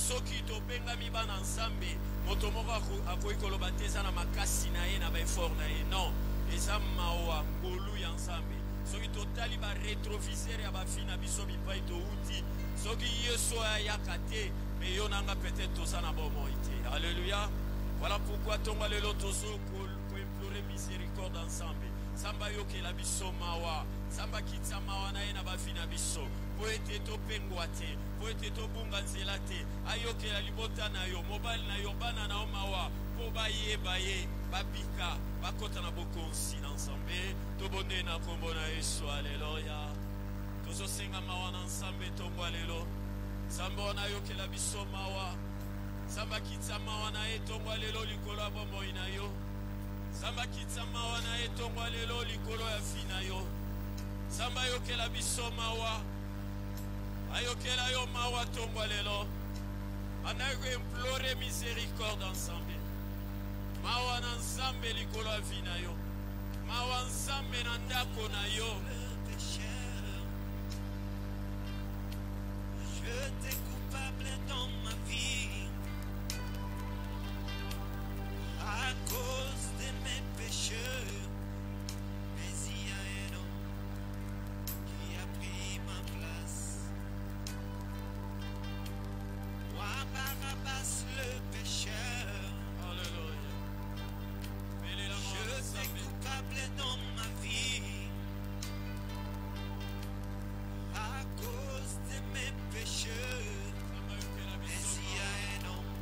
soki tobengami bana nzambe moto moko akoki koloba te eza na makasi na ye na baeffort na ye. Non, eza mawa ngolu ya nzambe. Soki totali baretroviseur ya bafi na biso bipai touti, soki yesu ayaka te me yo nanga peut-être toza na bomoi te. Alléluia. Voilà pourquoi tonga lelo tozo implorer miséricorde ensemble. Samba yokela biso mawa, samba kitsa mawa na ye na bafi na biso. Po ete topengwa te, po ete tobunga nzela te, ayokela libota na yo, mobali na yo, bana na yo mawa, po bayeba ye, babika, bakota na bokonzi na nzambe, tobonde na kombo na Yesu. Alléluia. Tozo senga mawa na nzambe tongwa lelo. Samba wana yokela biso mawa, samba kitsa mawa na ye tongwa lelo likolo ya bomoi na yo. Samba kitsa mawa na ye tongwa lelo likolo ya fi na yo. Samba yokela biso mawa, ayokela yo mawa tongwa lelo. Anayo implore miséricorde ensemble. Mawa na nzambe likolo ya vi na yo. Mawa nzambe na ndako na yo. Je t'ai coupable dans ma vie à cause de mes péchés. Mais il y a un homme qui a pris ma place. Moi, Barabbas le pécheur. Alléluia. Je t'ai coupable dans ma vie à cause de mes péchés. Mais il y a un homme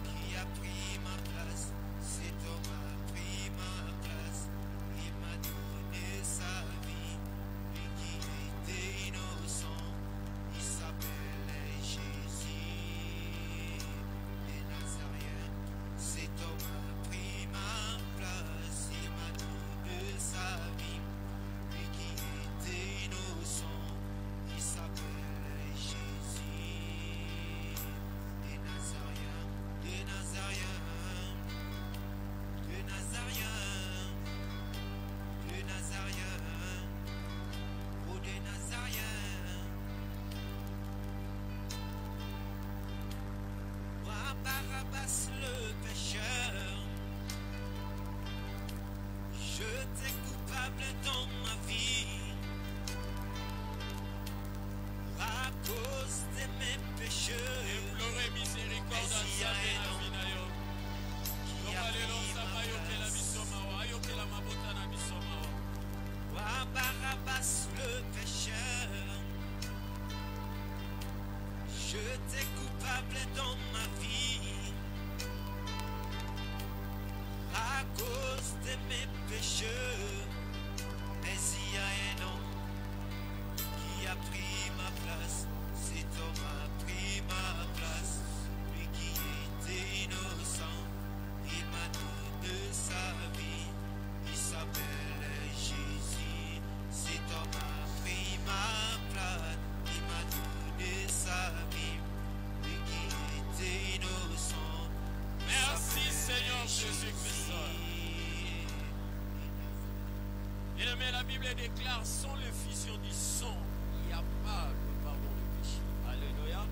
qui a pris ma place. Cet homme a pris ma place. Il m'a donné sa vie. Lui qui était innocent, il s'appelait Jésus de Nazareth. Cet homme a pris ma place. Il m'a donné sa vie. Lui qui était innocent, il s'appelait Jésus de Nazareth, de Nazareth, de Nazareth, de Nazareth, oh de Nazareth. Moi, Barabbas le pécheur, je t'ai coupable dans ma vie à cause de mes péchés. Implore miséricorde ensemble na vi na yo. Tonga lelo samba ayokela biso mawa, ayokela mabota na biso mawa. Moi, Barabbas le pécheur, je t'ai coupable dans ma vie à cause de mes péchés. Mais il y a un homme qui a pris ma place. Cet homme a pris ma place. Lui qui était innocent, il m'a donné sa vie. Il s'appelait Jésus. Cet homme a pris ma place. Il m'a donné sa vie. Lui qui était innocent. Merci Seigneur Jésus-Christ. Bien-aimé, la Bible déclare sans l'effusion du sang, il n'y a pas de pardon de péché. Alléluia.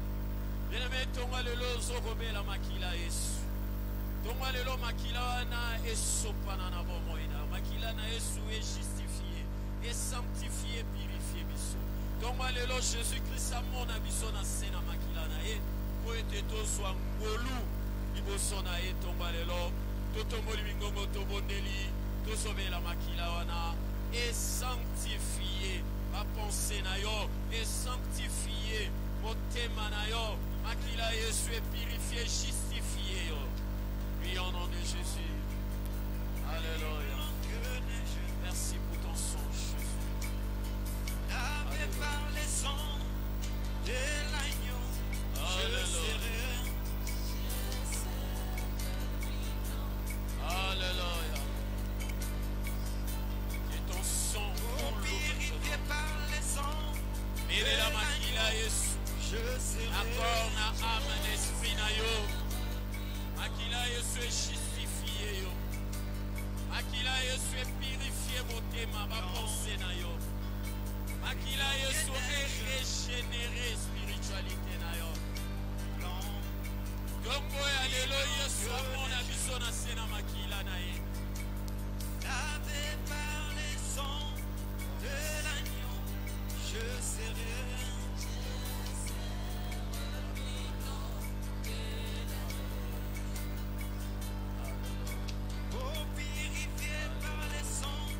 Bien-aimé, tonga lelo zokobe la makila Yesu. Tonga lelo makila wana esopana na bomoina. Makila na Yesu est justifié, est sanctifié, purifié biso. Tonga lelo Jésus-Christ amona biso na sena makila na ye. Po ete tozwa ngolu liboso na ye tonga lelo. Totomboli bingongo tobondeli. Tozobela makila wana. Et sanctifié ma pensée na yo, et sanctifié mon thème na yo, makila Yesu est purifié, justifié yo. Oui, au nom de Jésus. Alléluia. Merci pour ton sang, Jésus. Lavé par les sangs de l'agneau, je serai. Alléluia. Ton sang Purifié par les sangs de la makila Yesu. je serai. Accord na âme d'esprit na yo. Makila Yesu est justifié yo. Makila Yesu est purifié motema ba pensée na yo. Makila Yesu est régénéré spiritualité na yo. Nkombo ya lelo Yesu amona biso na se na makila na ye. Lavé par les sangs de l'agneau, je serai. Oh, purifié par les sangs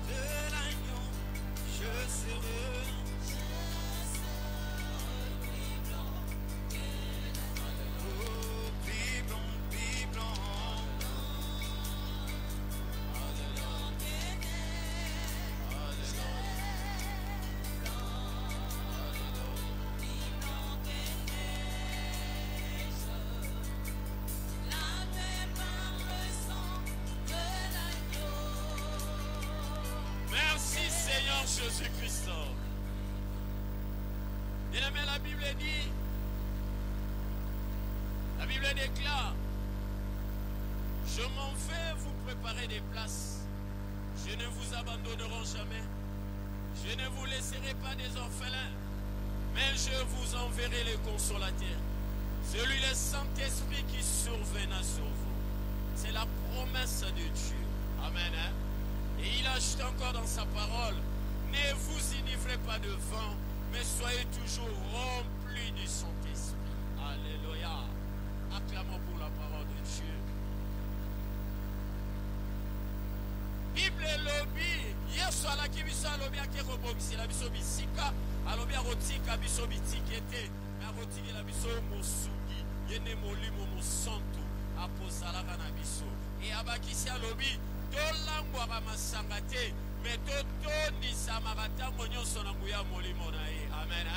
de l'agneau, je serai. Oh, plus blanc, plus blanc. Merci Seigneur Jésus-Christ. Bien-aimé, la Bible dit, la Bible déclare, je m'en vais vous préparer des places. Je ne vous abandonnerai jamais. Je ne vous laisserai pas des orphelins, mais je vous enverrai les consolateurs. Celui le Saint-Esprit qui surviendra sur vous. C'est la promesse de Dieu. Amen. Hein? Et il ajoute encore dans sa parole, ne vous enivrez pas de vin, mais soyez toujours remplis du Saint-Esprit. Alléluia. Acclamons pour la parole de Dieu. Bible lobby, Yesu alaki biso alobi akeko bokisela biso bisika, alobi akotika biso bitikete, mais akotikela biso mosuki, yene molimo mosantu akozalaka na biso. Et abakisi alobi tolangwaka masanga te, mais totondisamaka ntango nyonso na nguya molimo na ye. Amen.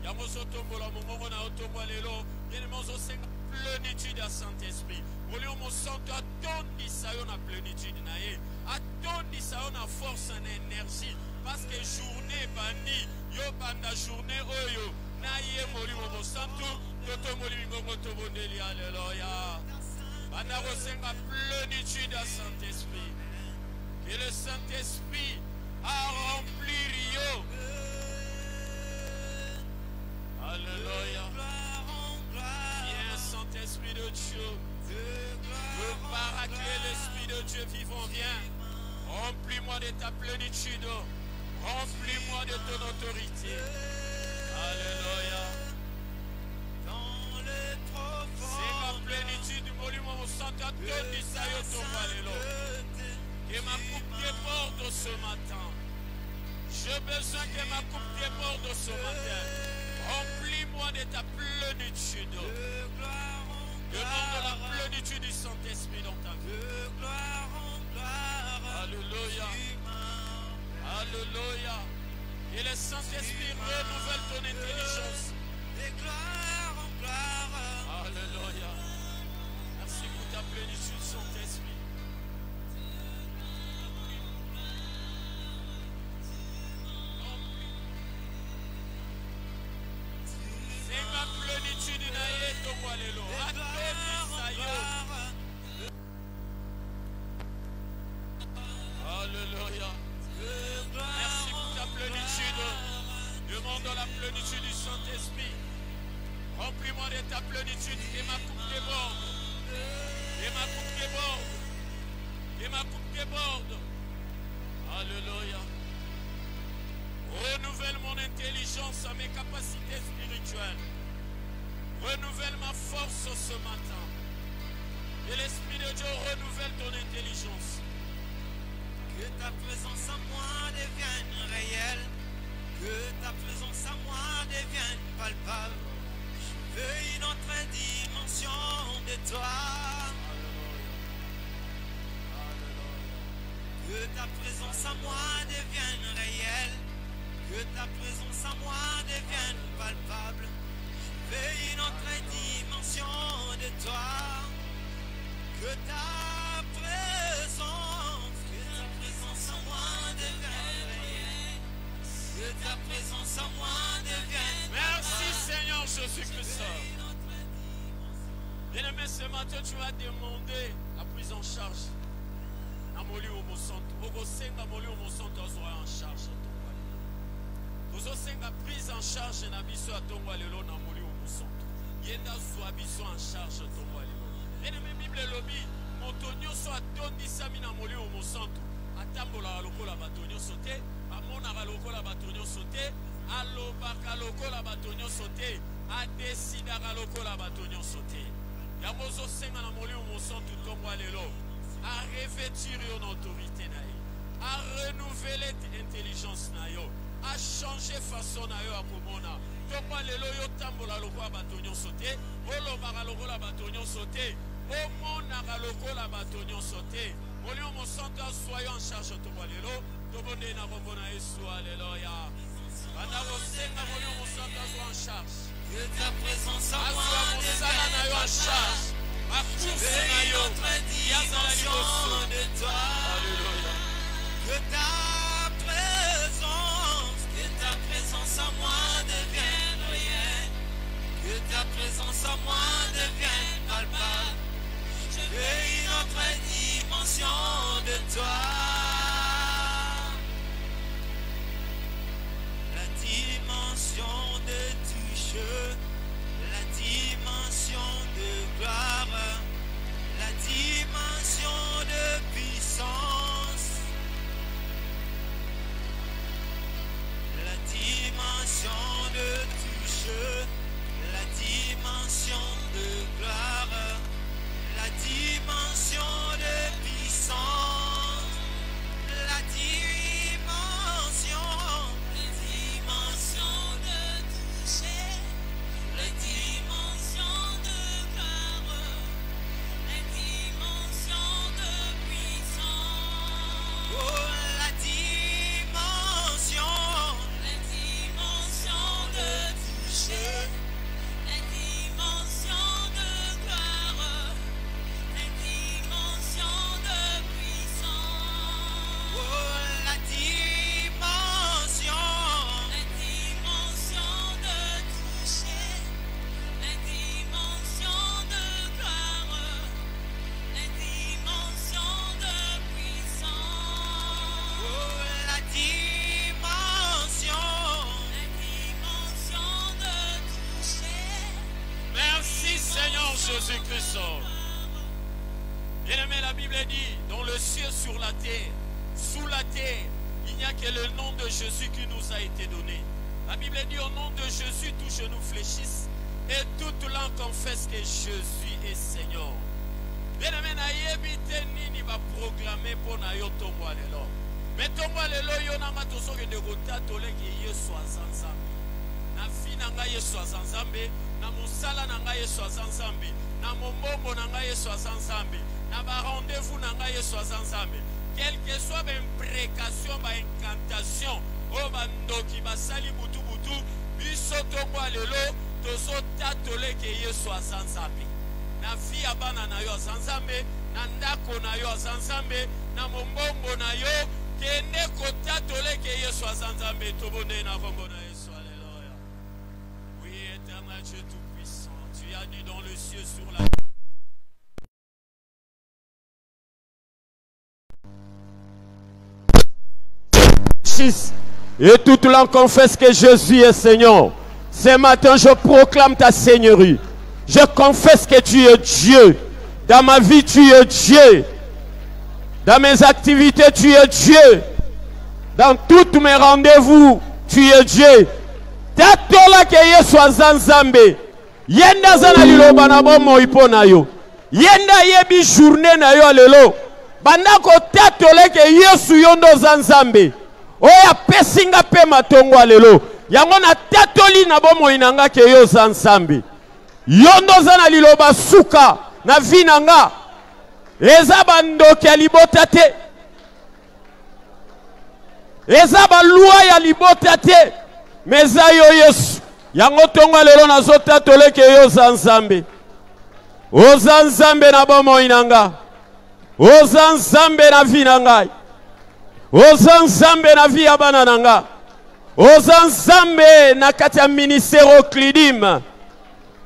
Yango ozotombola mongongo na otombola lelo, yene ozosenga plénitude ya Saint-Esprit. Molimo mosantu atondisa yo na plénitude na ye, atondisa yo na force na énergie, parce que journée bandi yo banda journée oyo na ye molimo mosantu totomboli mingongo tobondeli. Alléluia. Banda kosenga plénitude ya Saint-Esprit. Que le Saint-Esprit a rempli Rio. Alléluia. Viens Saint-Esprit de Dieu. Le paraclet, l'Esprit de Dieu vivant, viens. Remplis-moi de ta plénitude. Remplis-moi de ton autorité. Alléluia. C'est la plénitude du monument au centre de l'Isaïe Tombalelo. Que ma coupe déborde ce matin. J'ai besoin que ma coupe déborde ce matin. Remplis-moi de ta plénitude. Demande la plénitude du Saint-Esprit dans ta vie. Alléluia. Alléluia. Et le Saint-Esprit renouvelle ton intelligence. Alléluia. Merci pour ta plénitude, Saint-Esprit. C'est ma plénitude naïe Tongwalelo. Alléluia. Merci pour ta plénitude. Demande la plénitude du Saint-Esprit. Remplis-moi de ta plénitude. Et ma coupe déborde. Et ma coupe déborde. Et ma coupe déborde. Alléluia. Renouvelle mon intelligence à mes capacités spirituelles. Renouvelle ma force ce matin. Et l'Esprit de Dieu renouvelle ton intelligence. Que ta présence en moi devienne réelle. Que ta présence en moi devienne palpable. Je veux une autre dimension de toi. Que ta présence en moi devienne réelle. Que ta présence en moi devienne palpable. Je veux une autre dimension de toi. Que ta présence en moi devienne réelle. Que ta présence en moi devienne. Merci Seigneur Jésus-Christ. Bien-aimé, ce matin tu vas demander la prise en charge. Namoli Omo Santo. Ogosenga Moli Omo Santo azwa en charge. Ogosenga prise en charge na biso atongwa lelo namoli Omo Santo. Yenda zwa biso en charge tombo lelo. Bien-aimé Bible lobi, moto nyonso atondisami na molimo mosantu. Atambola lokola bato nyonso te, amonaka lokola bato nyonso te, alobaka lokola bato nyonso te, adesidaka lokola bato nyonso te. Yango ozosenga na molimo mosantu tombo lelo. A revêtir yon autorité na ye, a renouveler intelligence na yo, a changer façon na yo akomona. Tombo lelo yo tambola lokola bato nyonso te, olobaka lokola bato nyonso te, omonaka lokola bato nyonso te. Molimo mosantu soyons en charge tombo lelo, tobonde na kombo na Yesu, alléluia. Banda kosenga molimo mosantu soit en charge. Que ta présence en moi Aswa na yo en charge. je veux une autre dimension de toi. Alléluia. Que ta présence en moi devienne réelle. Que ta présence en moi devienne palpable. Je veux une autre dimension de toi. La dimension de touche, la dimension de gloire, la dimension de puissance, la dimension de touche, la dimension de gloire, la dimension de puissance, la dimension de toucher, la dimension de gloire, la dimension de puissance, oh, la dimension de toucher, la dimension de gloire, la dimension de puissance, oh, la dimension de toucher, la dimension de gloire, la dimension de puissance, oh, la dimension de toucher. Merci Seigneur Jésus-Christ. Bien-aimé, la Bible dit, dans le ciel, sur la terre, sous la terre, il n'y a que le nom de Jésus qui nous a été donné. La Bible dit, au nom de Jésus, tous genoux fléchissent et toute langue confesse que Jésus est Seigneur. Bien-aimé, nayebi te nini va programmer pour na yo tombo lelo. Mais tombo lelo yo nanga tosoke de kotatole ke Yesu azanzambe. Na vie na ngai Yesu azanzambe, na mosala na ngai Yesu azanzambe, na mombongo na ngai Yesu azanzambe, na ba rendez-vous na ngai Yesu azanzambe. Quelle que soit ba imprécation, ba incantation, o bandoki basali butu butu, biso tombo lelo tozo tatole ke Yesu azanzambe. Na vie ya bana na yo azanzambe, na ndako na yo azanzambe, na mombongo na yo kende kotatole ke Yesu azanzambe. Tobonde na kombo na Yesu, alléluia. Oui, éternel Dieu tout-puissant, tu as dit dans le ciel, sur la et toute langue confesse que Jésus est Seigneur. Ce matin, je proclame ta Seigneurie. Je confesse que tu es Dieu. Dans ma vie, tu es Dieu. Dans mes activités, tu es Dieu. Dans tous mes rendez-vous, tu es Dieu. Tatola ke Yesu azanzambe. Yenda zana liloba na bomo ipona yo. Yenda yebi journée na yo lelo. Bandako tatola ke Yesu yondo zanzambe. Oya pesinga pe matongo lelo. Yango na tatoli na bomo inanga ke yo zanzambe. Yondo zana liloba suka na vinanga. Eza bandoki ya libota te. Eza balua ya libota te. Meza yo Yesu. Yango tonga lelo na zota toleke yo zanzambe. O zanzambe na bomo inanga. O zanzambe na vinanga. O zanzambe na vi ya bana nanga. O zanzambe na kati ya ministero Clidim.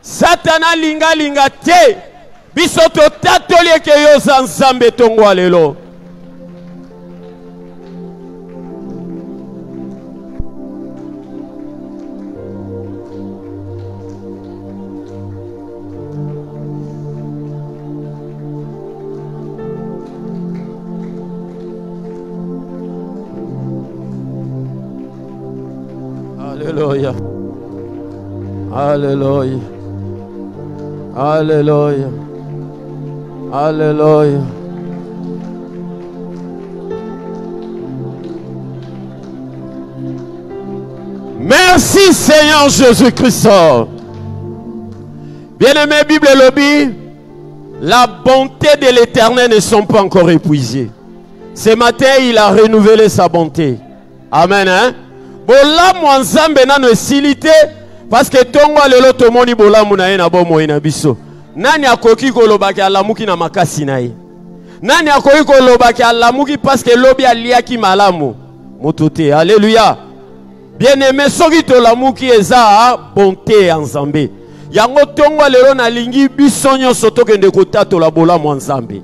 Satana linga linga te. Biso to tatoleke yo zanzambe tongo lelo. Alléluia. Alléluia. Alléluia. Alléluia. Merci Seigneur Jésus-Christ. Bien-aimé, Bible lobby, la bonté de l'Éternel ne sont pas encore épuisées. Ce matin, il a renouvelé sa bonté. Amen. Hein? Bola mwanzambe nano esilite parce que tongwa lelo tomoni bola munaye na bomo ina biso. Nani akoki kolobaki alamuki na makasi na ye? Nani akoki kolobaki alamuki parce que lobi aliaki malamu? Motote. Alléluia. Bien-aimé, soki to lamuki eza bonté en Nzambe. Yango tongwa lelo na lingi biso nyonso tokende kotato la bola mwanzambe.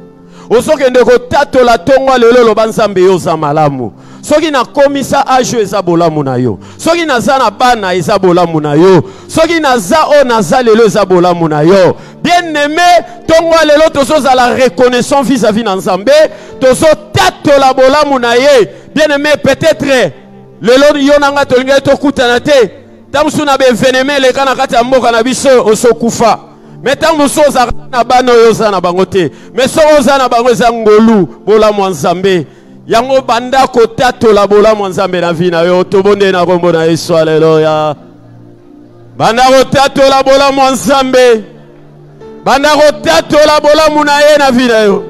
Osokende kotato la tongwa lelo lo banzambe yo za malamu. Soki na komisa ajo eza bolamu na yo. Soki naza na bana eza bolamu na yo. Soki naza o naza lelo eza bolamu na yo. Bien-aimé, tongwa lelo tozoza la reconnaissance vis-à-vis na Nzambe, tozo tato la bolamu na ye. Bien-aimé, peut-être lelo yo nanga tolinga to kutana te. Tamsu na benveneme le kana kati ya mboka na biso osokufa. Mais tamsu za na bana yo za na bango te. Mais so za na bango za ngolu bolamu Nzambe. Yango banda kotato la bolamu Nzambe na vina yo tobonde na kombo na Yesu. Alléluia. Banda kotato la bolamu Nzambe. Banda kotato la bolamu na ye na vina yo.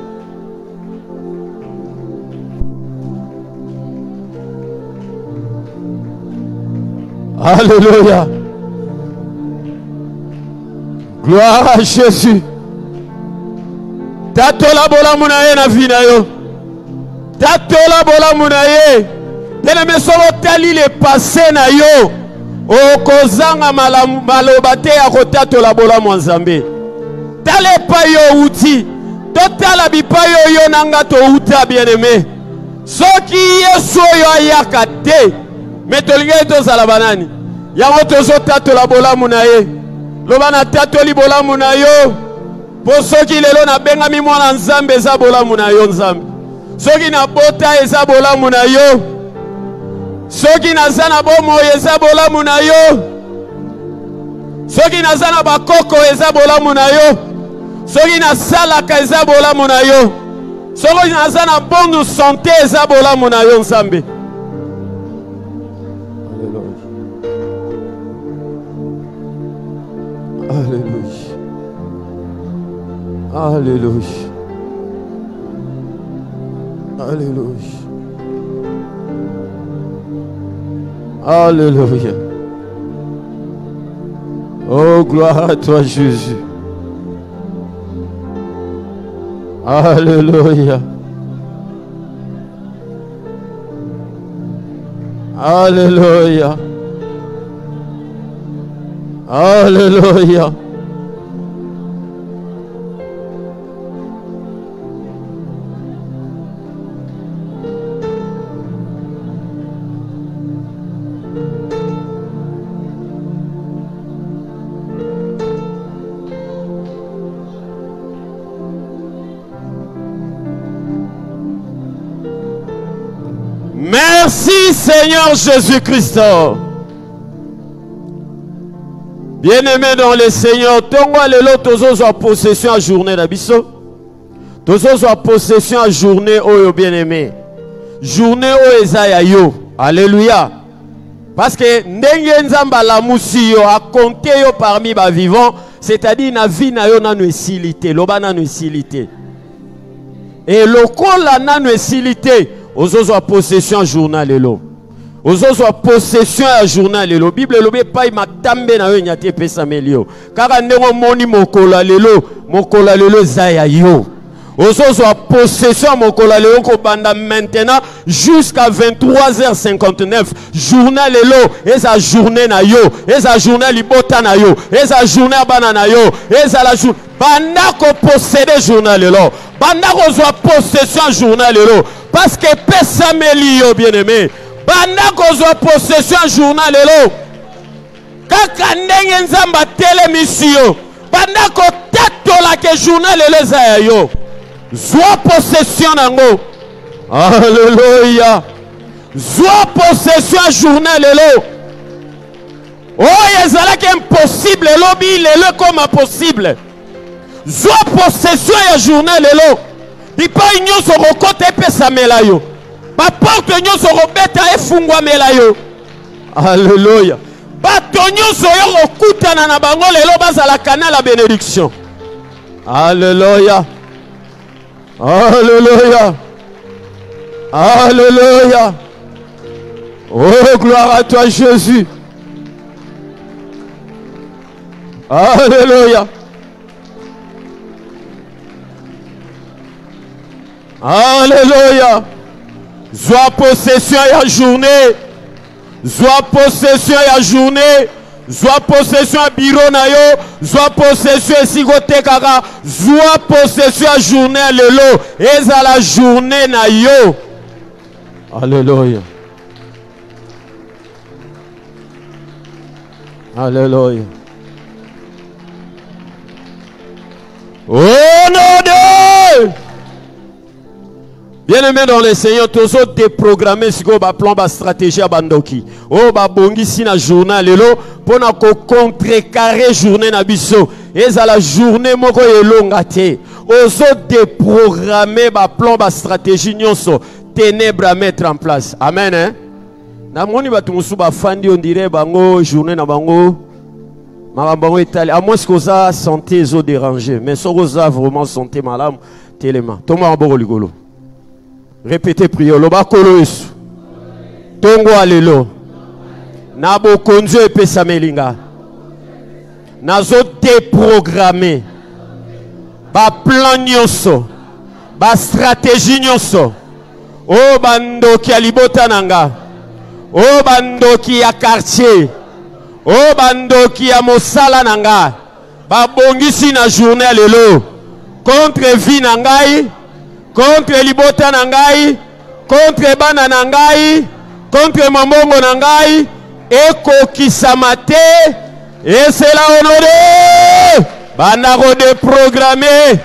Alléluia. Gloire à Jésus. Tato la bolamu na ye na vina yo. Tatola bola munaye. Bien-aimé, solo tali le passé na yo. O kozanga malobate ya kotatola bola Nzambe. Tale pa yo uti. Totala bipa yo nanga to uta bien-aimé. Soki Yesu yo ayaka te. Metolinga to zala banani. Yango tozo tatola bola munaye. Lobana tatoli bola munayo. Po soki lelo na bengami mwana Nzambe za bola munayo Nzambe. Soki na bota eza bolamu na yo. Soki na zana bomo eza bolamu na yo. Soki na zana bakoko eza bolamu na yo. Soki na salaka eza bolamu na yo. Soki na zana bonne santé eza bolamu na yo Nzambe. Alléluia. Alléluia. Alléluia. Alléluia. Oh, gloire à toi, Jésus. Alléluia. Alléluia. Alléluia. Merci Seigneur Jésus-Christ. Bien-aimé dans le Seigneur, tongwa lelo tozo a possession à journée d'abisso. Tozo a possession à journée oyo bien-aimé. Journée o ezaya yo. Alléluia. Parce que ndenge nzamba la musi yo a compté yo parmi ba vivants, c'est-à-dire na vie na yo nanu esilité, loba nanu esilité. Et lokola nanu esilité, ozozo a possession à journal lelo. Ozozo a possession à journal lelo. Bible lobe pa matambe na yo nyate pesa melio. Kaka ndenge moni mokola lelo zaya yo. Ozozo a possession mokola lelo ko banda maintenant jusqu'à 23h59. Journal lelo eza journée na yo, eza journée libota na yo, eza journée bana na yo, eza la journée banda ko posséder journal lelo. Banda ko zo possession journal lelo. Parce que pesa melio bien-aimé. Banda ko zo possession journal lelo. Kaka ndenge nzamba tele misio. Banda ko tatola ke journal lelo za yo. Zwa possession nango. Alléluia. Zwa possession journal lelo. Oh, ezalaki impossible, lobby, lelo comme impossible. Zwa possession ya journée lelo. Di pa nyonso rokote pesa melayo. Ba porte nyonso robeta efungwa melayo. Alléluia. Bato nyonso yo rokutana na bango lelo bazala kana la bénédiction. Alléluia. Alléluia. Alléluia. Oh, gloire à toi, Jésus. Alléluia. Alléluia. Zwa possession ya journée. Zwa possession ya journée. Zwa possession ya bureau na yo. Zwa possession esigote kaka. Zwa possession ya journée lelo. Eza la journée na yo. Alléluia. Alléluia. Oh non de bien-aimé dans le Seigneur, tous autres déprogrammés si ba plan ba stratégie à bandoki. Oh ba bongi si na journal lelo pour na ko contrecarrer journée na biso. Eza la journée moko elonga te. Ozo déprogrammer ba plan ba stratégie nyonso ténèbres à mettre en place. Amen hein. Na moni ba tumusu ba fandi on dirait bango journée na bango. Marambango itali. À moins que ça santé zo dérangé, mais so ça vraiment santé malade tellement. Toma boro ligolo. Répétez prière. Loba kolo yesu. Tongo alelo. Nabo konzo epesa melinga. Nazo déprogrammer. Ba plan nyonso. Ba stratégie nyonso. O bandoki alibota nanga. O bandoki ya quartier. O bandoki ya mosala nanga. Ba bongisi na journée lelo. Contre vie nangai. Contre libota nangai, contre bana nangai, contre mambongo nangai, eko kisamate, et c'est la honoré, banaro de programmer.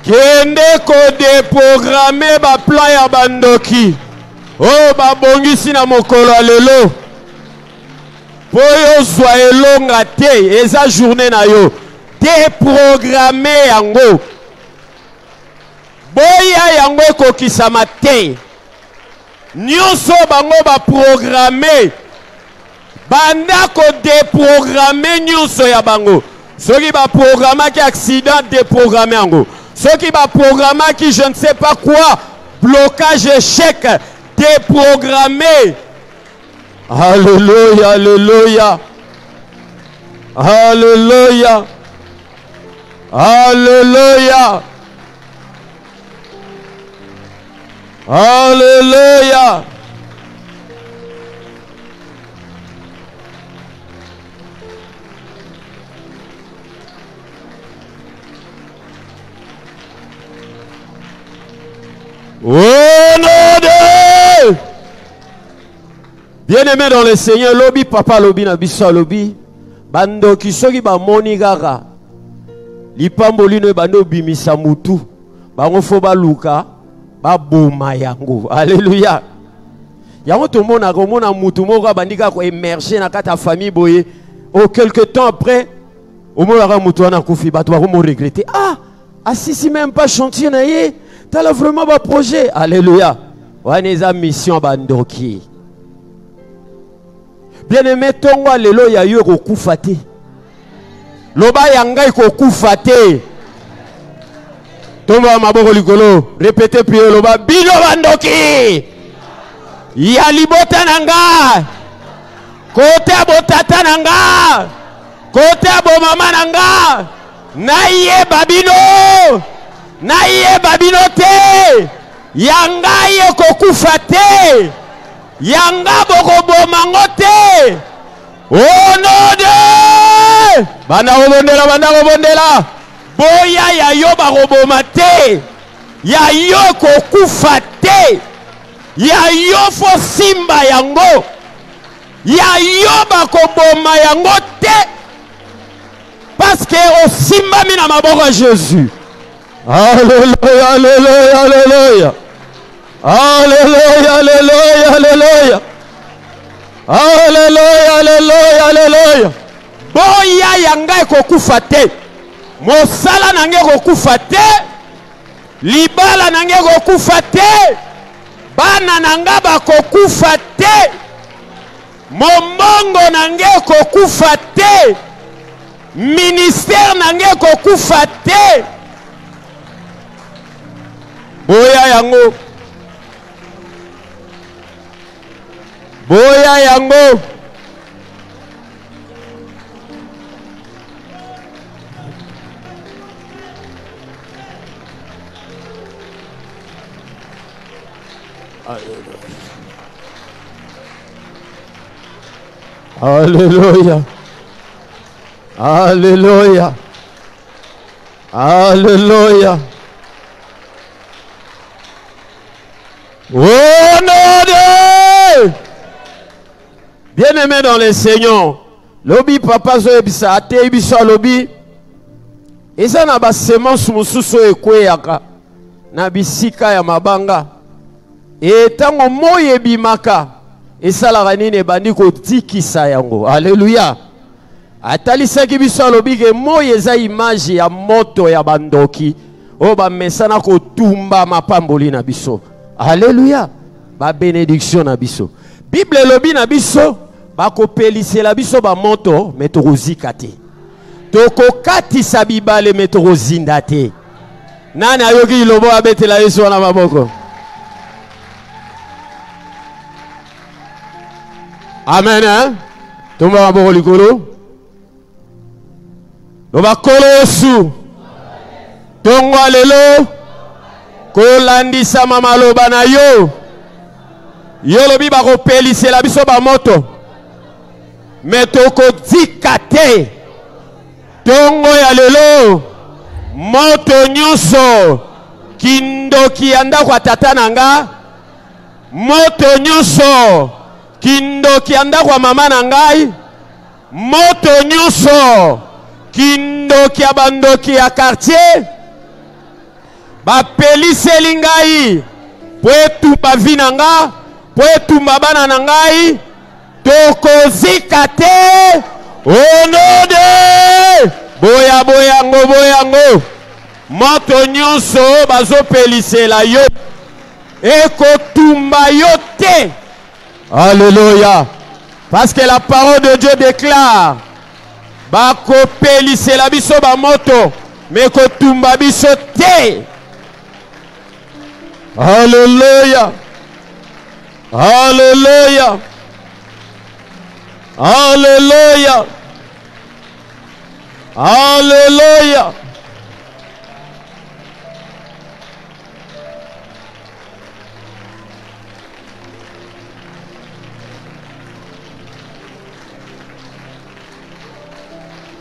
Kende ko déprogrammer ba plan ya bandoki. Oh ba bongisi na mokolo lelo. Poyo zwa elonga te eza journée na yo. Déprogrammer yango. Boya yango ko kisama te. Nyonso bango ba programmer. Banda ko déprogrammer nyonso ya bango. Soki ba programmer ki accident déprogrammer yango. Ceux qui va programmer qui je ne sais pas quoi, blocage, échec, déprogrammé. Alléluia, alléluia. Alléluia. Alléluia. Alléluia. Oh non de bien-aimé dans le Seigneur, lobby papa lobby na biso lobby bando kisoki ba moni gaga lipamboli no bando bimisa mutu bango fo ba luka ba boma yango. Alléluia. Yango to mona ko mona mutu moko bandika ko émerger na kata famille boye. Au quelque temps après au mona ka mutu na kufi bato ba ko mo regretter. Ah, si même pas chantier na ye. T'as vraiment un projet. Alléluia. Waneza mission bandoki. Bien-aimé, tongo lelo ya yo kokufa te. Loba yangai kokufa te. Tomba maboko likolo. Répétez prière loba bino bandoki. Ya libota nanga. Kote abotata nanga. Kote abomama nanga. Naye babino. Naye babinote yanga ye kokufa te yanga boko bomango te. Oh non de Banda kobondela. Boya ya yo baroboma te. Ya yo kokufa te. Ya yo fo simba yango. Ya yo bakoboma yango te. Parce que au simba mina maboko Jésus. Alléluia, alléluia, alléluia. Alléluia, alléluia, alléluia. Alléluia, alléluia, alléluia. Boya yanga kokufa te. Mosala nange kokufa te. Libala nange kokufa te. Bana nanga bakokufa te. Momongo nange kokufa te. Ministère nange kokufa te. Boya yango. Boya yango. Alléluia. Alléluia. Alléluia. Oh non! Bien-aimé dans le Seigneur, lobi papa zo ebisa ate ebisa lobi eza na ba semence mususu ekweyaka na bisika ya mabanga etango moye bimaka esalaka nini ebandi kotikisa yango. Alléluia. Atalisaki biso lobi ke moye eza image ya moto ya bandoki o ba mesana kotumba mapamboli na biso. Alléluia. Ba bénédiction na biso. Bible lobi na biso bakopelisela biso ba moto metorozika te. Tokokatisa bibale metorozinda te. Nani ayoki lobo abetela Yesu na maboko? Amen, hein? Tumba maboko likolo. Loba kolosu. Tongo alelo. Kolandisa mama loba na yo. Yo lobi bakopelisela biso ba moto. Metoko dikate. Tongo ya lelo. Moto nyonso. Kindoki anda kwa tata nanga. Moto nyonso. Kindoki anda kwa mama nangai. Moto nyonso. Kindoki abandoki ya quartier. Bapeliseli ngai. Pwetu bavina nga. Pwetu mbabana nangai. Tokozika te. Onode. Boya boyango boyango. Moto nyonso bazopelisela yo. Ekotumba yo te. Alléluia. Parce que la parole de Dieu déclare bakopelisela biso ba moto mais kotumba biso te. Alléluia. Alléluia. Alléluia. Alléluia.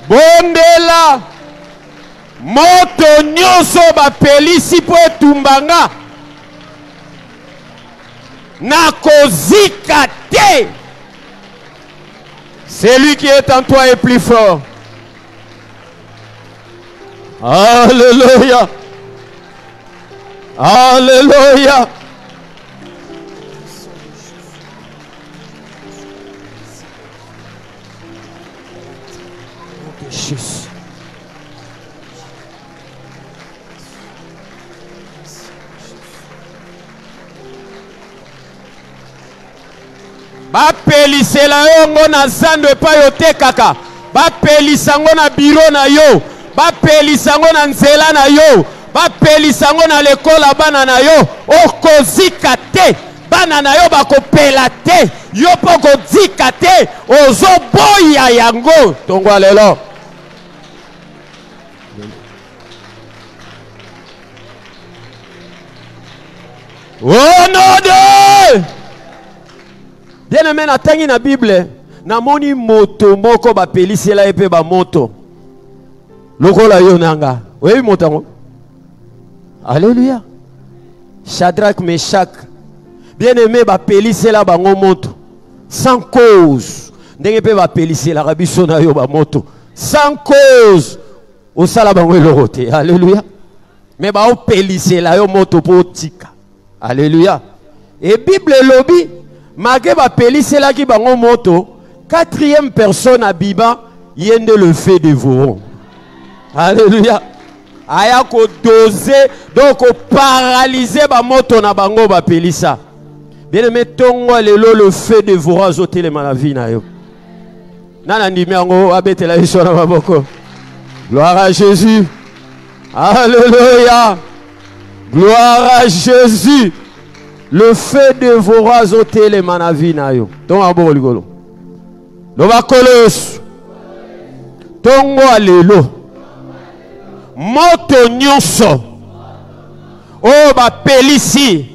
Bondela moto nyonso bapelisi po etumbanga na kozika te. Celui qui est en toi est plus fort. Alléluia. Alléluia. Jésus. Bapelisela yo ngo na zando epai yote kaka. Bapelisa ngo na biro na yo. Bapelisa ngo na nzela na yo. Bapelisa ngo na lekola bana na yo. Okozika te. Bana na yo bakopela te. Yo poko zika te. Ozo boya yango. Tongwa lelo. Oh non de! Bien aimé na tangi na Bible, na moni moto moko ba pelisela epe ba moto. Lokola yonanga. Oui, montango. Alléluia. Shadrach, Meshach. Bien-aimé, ba pelisse la bango moto. Sans cause. Ndenge pe ba pelisse la rabiso na yo ba moto. Sans cause. Au sala bango elorote. Alléluia. Mais ba o pelisse la yo moto po tika. Alléluia. Et Bible lobby, malgré ba pelisse la ki bango moto, quatrième personne à Biba, yende le fait de vous. Alléluia. Aya ko doser, donc ko paralyser ba moto na bango ba pelissa. Bien aimé tongo le fait de vous azoter les malavie na yo. Nana ndimi yango abetela biso na maboko. Gloire à Jésus. Alléluia. Gloire à Jésus. Le fait de vous azoter les malavie na yo. Tongo abo ligolo. Loba kolos. Tongo alelo. Moto nyonso. Oh ba pelisi.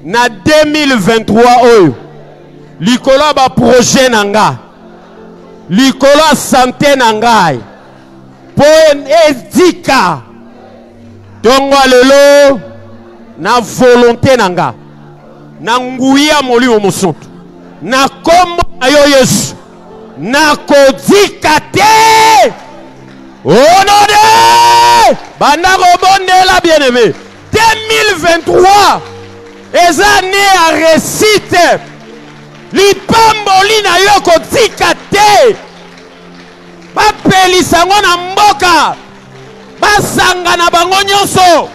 Na 2023 oyo. Likolo ba projet nanga. Likolo santé nangai. Po edika. Tongo alelo. Na volonté nanga. Na nguya molimo mosuntu. Na kombo ayo Yesu. Na kodika te. Honoré. Banda robondela bien-aimé. 2023. Eza né à récite. Lipamboli na yo kodika te. Ba pelisango na mboka. Basanga na bango nyonso.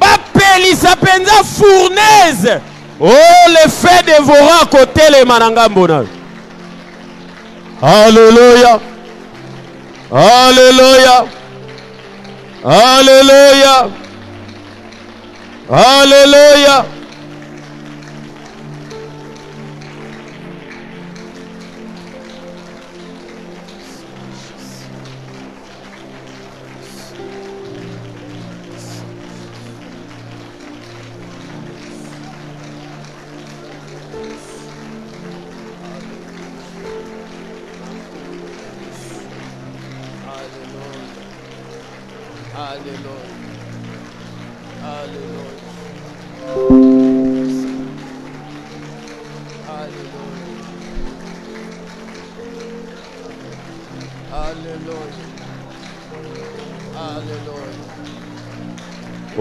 Ba pelisa penza fournaise. Oh, le fait de voir à côté les manangambona. Alléluia. Alléluia. Alléluia. Alléluia.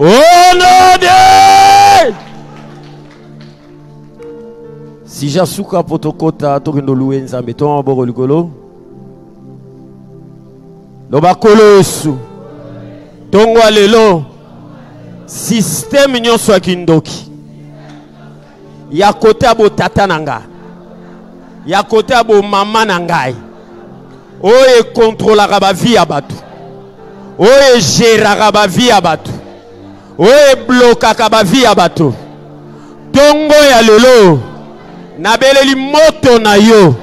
Au nom de... Si j'asuka potokota tokendo luenza meton aboro likolo. Loba kolosu. Tongo alelo. Système nyonso ya kindoki. Ya kote abo tata nanga. Ya kote abo mama nangai. Oye contrôlera ba vie ya batu. Oye gérera ba vie ya batu. Oye bloquera ba vie ya batu. Tongo ya lelo. Nabeleli moto na yo.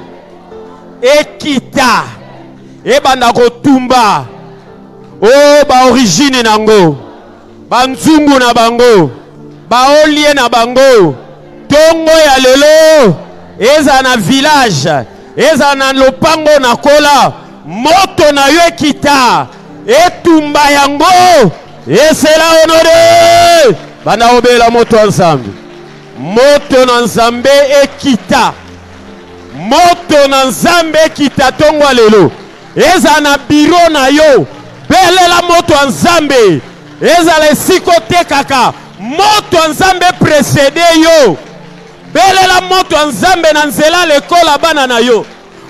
Ekita. Ebanda kotumba. Oh ba origine nango. Ba nzungu na bango. Ba olie na bango. Tongo ya lelo. Eza na village. Eza na lopango na kola. Moto na yo ekita. Etumba yango. Esela honoré. Banda obela moto ensemble. Moto na nzambe ekita. Moto na nzambe ekita tongo lelo. Eza na biro na yo. Belela moto nzambe. Eza le sikote kaka. Moto nzambe précédé yo. Belela moto nzambe na nzela lekola bana na yo.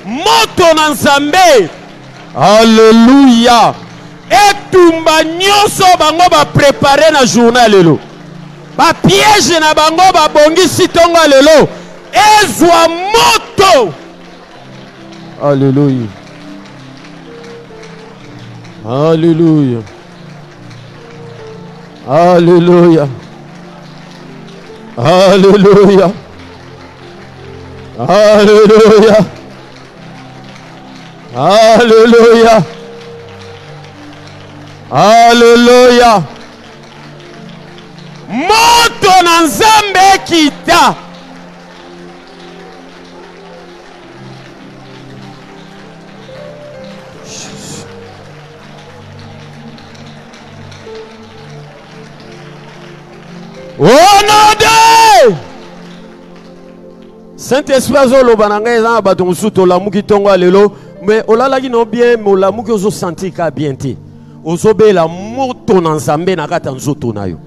Moto na nzambe. Alléluia. Etumba nyonso bango ba préparer na journal lelo. Ba piège na bango ba bongisi tongo lelo. Ezwa moto. Alléluia. Alléluia. Alléluia. Alléluia. Alléluia. Alléluia. Alléluia. Moto na nzambe kita. Au nom de Saint-Esprit azoloba na ngai za bato musuto la muki tongo lelo mais olala ki no bien mais la muki ozo sentir ka bien te ozobe la moto na nzambe na kata nzoto na yo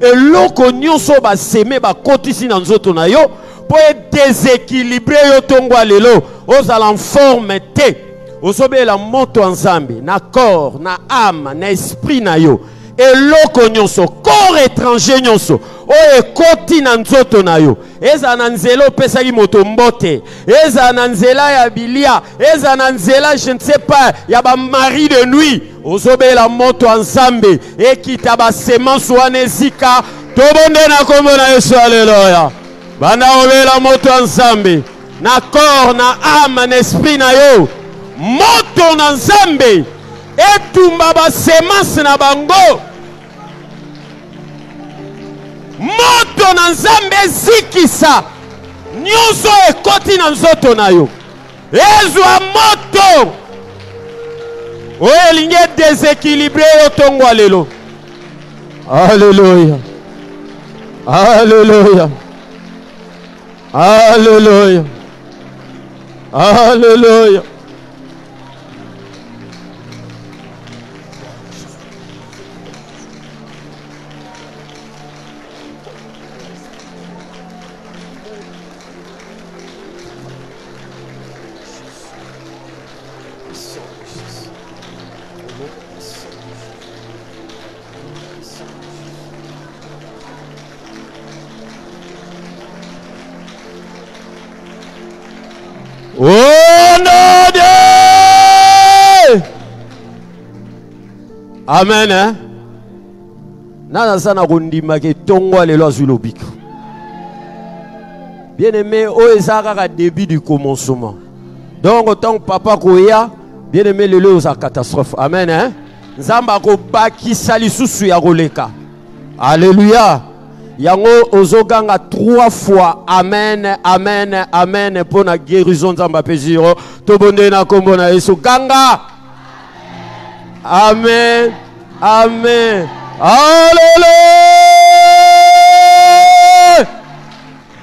eloko nyonso ba seme ba kotisi na nzoto na yo po déséquilibrer yo tongo lelo ozala en forme te ozobe la moto nzambe na corps na âme na esprit na yo eloko nyonso corps étranger nyonso o ekoti na nzoto na yo eza na nzela opesaki moto mbote eza na nzela ya bilia eza na nzela je ne sais pas ya ba mari de nuit ozobela moto nzambe ekita ba semence wana ezika tobonde na kombo na Yesu haleluya bana obela moto nzambe na corps na âme na esprit na yo moto na nzambe etumba ba semence na bango moto na nzambe zikisa nyonso ekoti na nzoto na yo ezwa moto oyo elingi déséquilibré yo tongo lelo Alléluia Alléluia Alléluia Alléluia Au nom de Amen. Hein? Nana sana kondima ke tongwa lelo azulobika. Bien aimé, o ezaka début du commencement. Donc autant papa koya, bien aimé lelo za catastrophe. Amen hein. Nzamba ko bakisa lisusu ya koleka. Alléluia. Yango ozoganga 3 fois amen amen amen pour la guérison nzamba peziro tobonde na kombo na Yesu ganga amen amen alléluia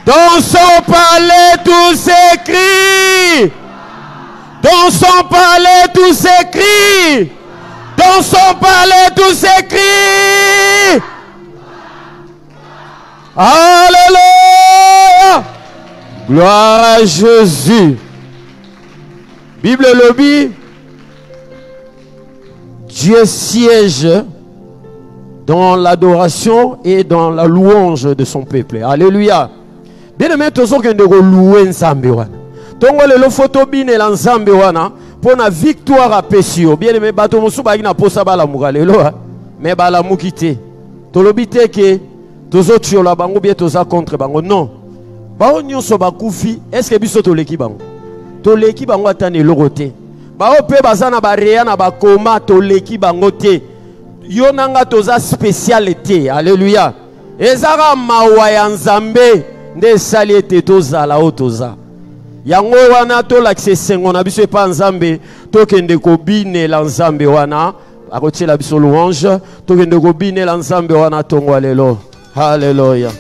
dans son palais tout s'écrit dans son palais tout s'écrit dans son palais tout s'écrit. Alléluia. Gloire à Jésus. Bible lobby. Dieu siège dans l'adoration et dans la louange de son peuple. Alléluia. Bien aimé, tous ceux qui ont loué Nzambe wana. Tongo lelo photo bine la Nzambe wana pour na victoire à Pesio. Bien aimé, bato musu ba ina posa bala muka lelo mais bala mukite. Tolobite ke tozo tiola bango bien toza contre bango non. Bao nyonso bakufi est-ce que biso toleki bango? Toleki bango atane lorote. Bao pe bazana ba rea na ba koma toleki bango te. Yo nanga toza spécialité. Alléluia. Ezara mawa ya Nzambe nde sali ete tozala o toza. Yango wana to lakse sengo na biso pa Nzambe tokende ko bine la Nzambe wana akotie la biso louange tokende ko bine la Nzambe wana tongo lelo. Alléluia.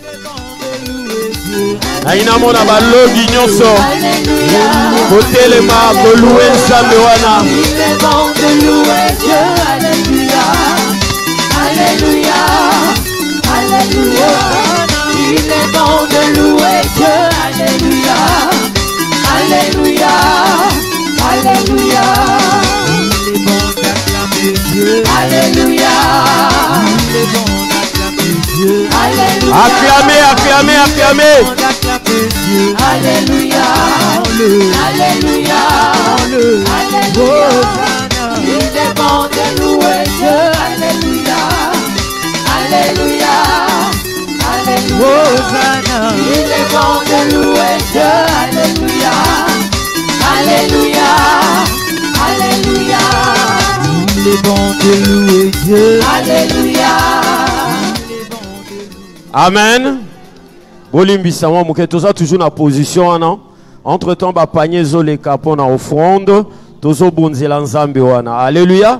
Aina mona balogi nyonso. Kotelema ko louer Nzambe wana. Il est bon de louer Dieu. Alléluia. Alléluia. Alléluia. Il est bon de louer Dieu. Alléluia. Alléluia. Alléluia. Il est bon d'acclamer Dieu. Alléluia. Il est bon d'acclamer Dieu. Alléluia. Acclamez, acclamez, acclamez. D'acclamer Dieu. Alléluia. Alléluia. Alléluia. Il est bon de louer Dieu. Alléluia. Alléluia. Alléluia. Il est bon de louer Dieu. Alléluia. Alléluia. Alléluia. Il est bon de louer Dieu. Alléluia. Amen. Bolimbisa mo muke toza toujours na position wana. Entre temps ba panier zoleka pona offrande tozo bonzela Nzambe wana. Alléluia.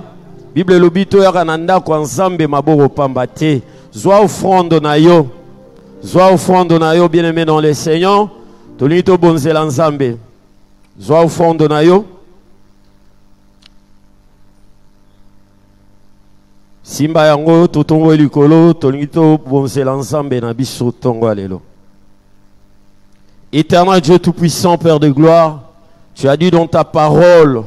Bible lobito ya kananda kwa Nzambe maboko pamba te. Zwa offrande na yo Zoa offrande na yo, bien-aimé dans le Seigneur. Tolito bonzela nzambe. Zoa offrande na yo. Simba yango totongo likolo tolito bonzela nzambe na biso tongo alelo. Éternel Dieu tout-puissant, Père de gloire, tu as dit dans ta parole,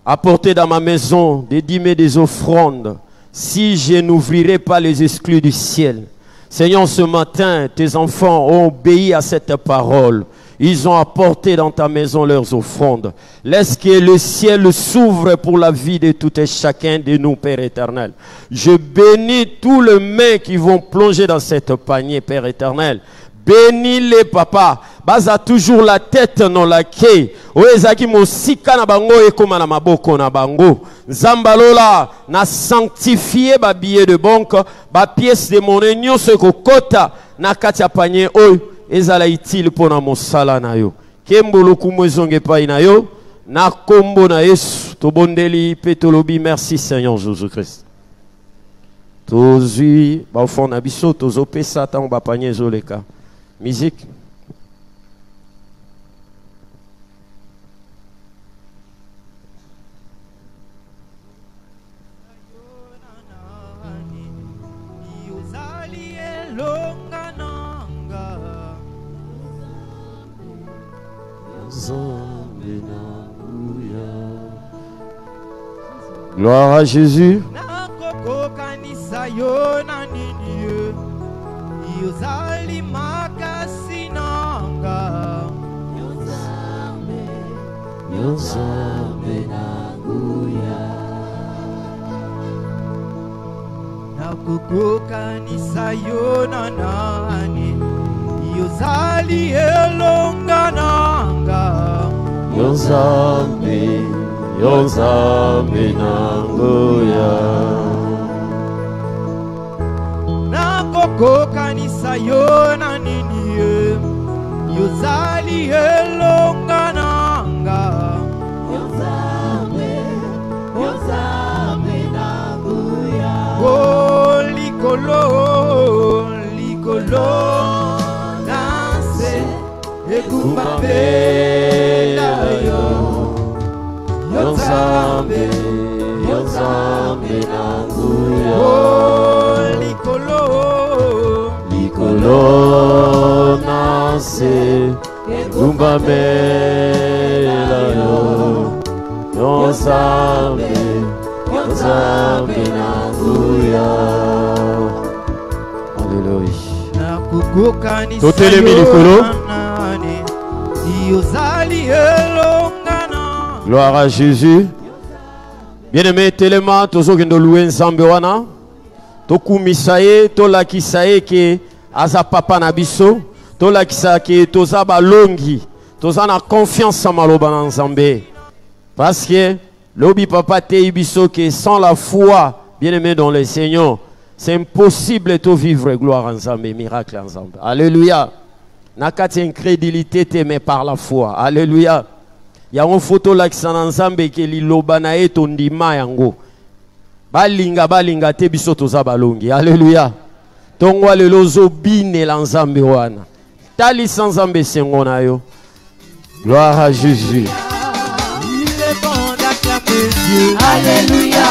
apportez dans ma maison des dîmes et des offrandes, si je n'ouvrirai pas les exclus du ciel. Seigneur, ce matin, tes enfants ont obéi à cette parole. Ils ont apporté dans ta maison leurs offrandes. Laisse que le ciel s'ouvre pour la vie de tout et chacun de nous, Père éternel. Je bénis tous les mains qui vont plonger dans cette panier, Père éternel. Bénis-les, papa. Baza toujours la tête non la quai. Oezaki mosika na bango ekoma na maboko na bango. Zambalola na sanctifié ba billet de banque, ba pièce de monnaie nyonso kokota na kati ya panier oyo ezala utile pona mosala na yo. Kembolo kumwezonge pai na yo na kombo na Yesu tobondeli pe tolobi merci Seigneur Jésus-Christ. Tozui ba fond na biso tozopesa tango ba panier zoleka. Musique. Gloire à Jésus. Yonzambe nangoya nakoko kanisa yo na nini yozali elonga nanga Yonzambe nangoya oh likolo danse ekumbabe Yonzambe nanguya oh likolo nase kumbamela yo Yonzambe nanguya. Alléluia. Totelemi likolo yozali elonga. Gloire à Jésus. Bien-aimé, tellement tozokendo louer nzambe wana. Tokumisa ye, tolakisa ye ke aza papa na biso, tolakisa ke toza balongi, toza na confiance en maloba na nzambe. Parce que lobi papa te biso ke sans la foi, bien-aimé dans le Seigneur, c'est impossible de vivre gloire en nzambe, miracle en nzambe. Alléluia. Nakati incrédulité te mais par la foi. Alléluia. Il y a une photo là qui s'en ensemble qui li lobana et tondima yango. Balinga te biso toza balongi. Alléluia. Tongwa le lozo bine l'ensemble wana. Tali sans ensemble sengona yo. Gloire à Jésus. Il est bon d'acclamer Dieu. Alléluia.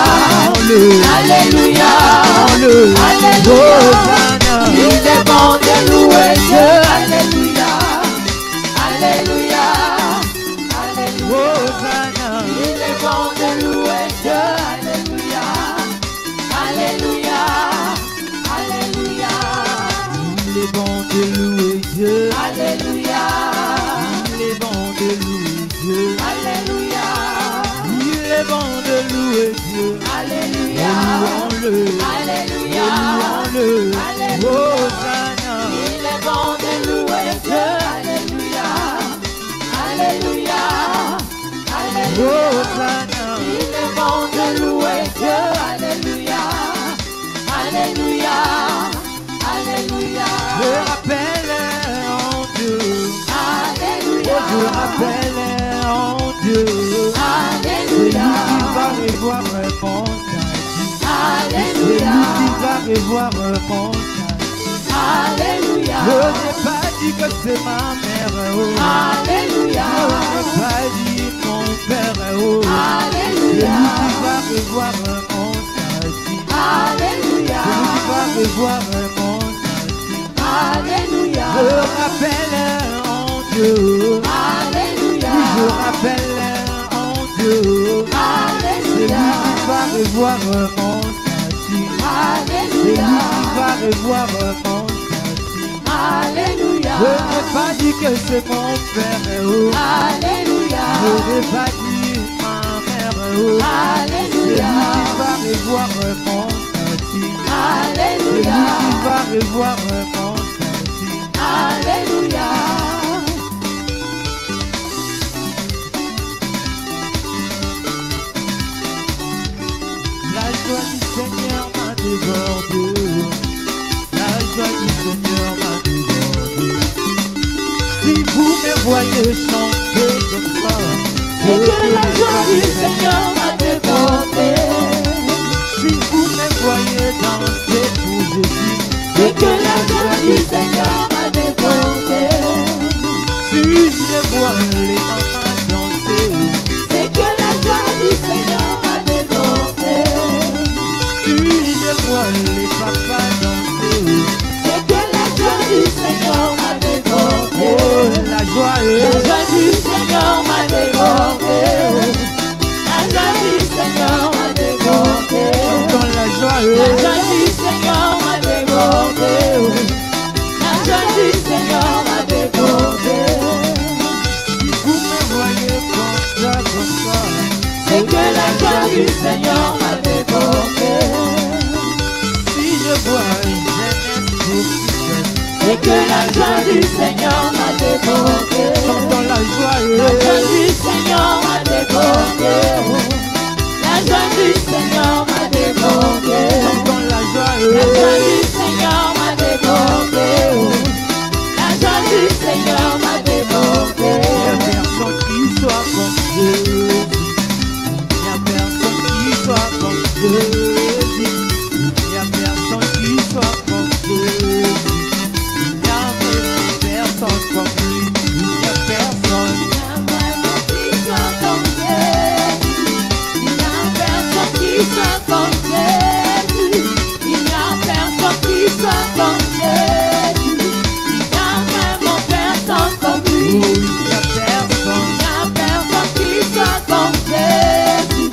Alléluia. Alléluia. Il est bon de louer Dieu. Alléluia. Alléluia. Il est bon de louer Dieu, alléluia, alléluia, alléluia. Il est bon de louer Dieu, alléluia. Il est bon de louer Dieu, alléluia. Il est bon de louer Dieu, alléluia. Louons-le, alléluia, louons-le, Hosanna. Il est bon de louer Dieu, alléluia, alléluia. Hosanna. Il est bon de louer Dieu, alléluia, alléluia, alléluia. Je rappelle en Dieu, alléluia. Oh, je rappelle en Dieu, alléluia. Celui qui va revoir mon salut, alléluia. Celui qui va revoir mon salut, Alléluia. Je n'ai pas dit que c'est ma mère, oh. Alléluia. Je n'ai pas dit mon père, oh. Alléluia. Celui qui va revoir mon statut. Alléluia. Celui qui va revoir mon statut. Alléluia. Je rappelle en Dieu. Alléluia. Je rappelle en Dieu. Alléluia. Celui qui va revoir mon statut. Alléluia. Celui qui va revoir mon statut. Alléluia. Je n'ai pas dit que c'est mon père, oh. Alléluia. Je n'ai pas dit ma mère, oh. Alléluia. Celui qui va revoir mon statut. Alléluia. Celui qui va revoir mon statut. Alléluia. La joie du Seigneur m'a débordé. La joie du Seigneur m'a débordé. Si vous me voyez chanter comme ça, C'est que la joie du Seigneur m'a débordé. si vous me voyez danser pour Jésus, C'est que la joie du Seigneur m'a débordé. si je vois les mamans danser, C'est que la joie du Seigneur m'a débordé. si je vois les papas danser, C'est que la joie du Seigneur m'a débordé. oh la joie La joie du Seigneur m'a débordé. La joie du Seigneur m'a débordé. dans la joie, La joie du Seigneur m'a débordé. La joie du Seigneur m'a débordé. si vous me voyez comme ça, C'est que la joie du Seigneur m'a débordé. si je vois une jeunesse pour C'est que la joie du Seigneur m'a débordé. dans la joie, La joie du Seigneur m'a débordé. La joie du Seigneur m'a débordé. dans la joie, La joie du Seigneur m'a débordé. La joie du Seigneur m'a débordé. il n'y a personne qui soit comme Jésus. Il n'y a personne qui soit comme Jésus. Il n'y a personne qui soit comme Jésus. Il n'y a personne comme lui. Il n'y a personne. Il y a vraiment qui soit comme Jésus. Il y a personne qui soit comme Jésus. Il y a personne qui soit comme Jésus. Il y a vraiment personne comme Oh, lui. il n'y a personne. Il y a personne qui soit comme Jésus.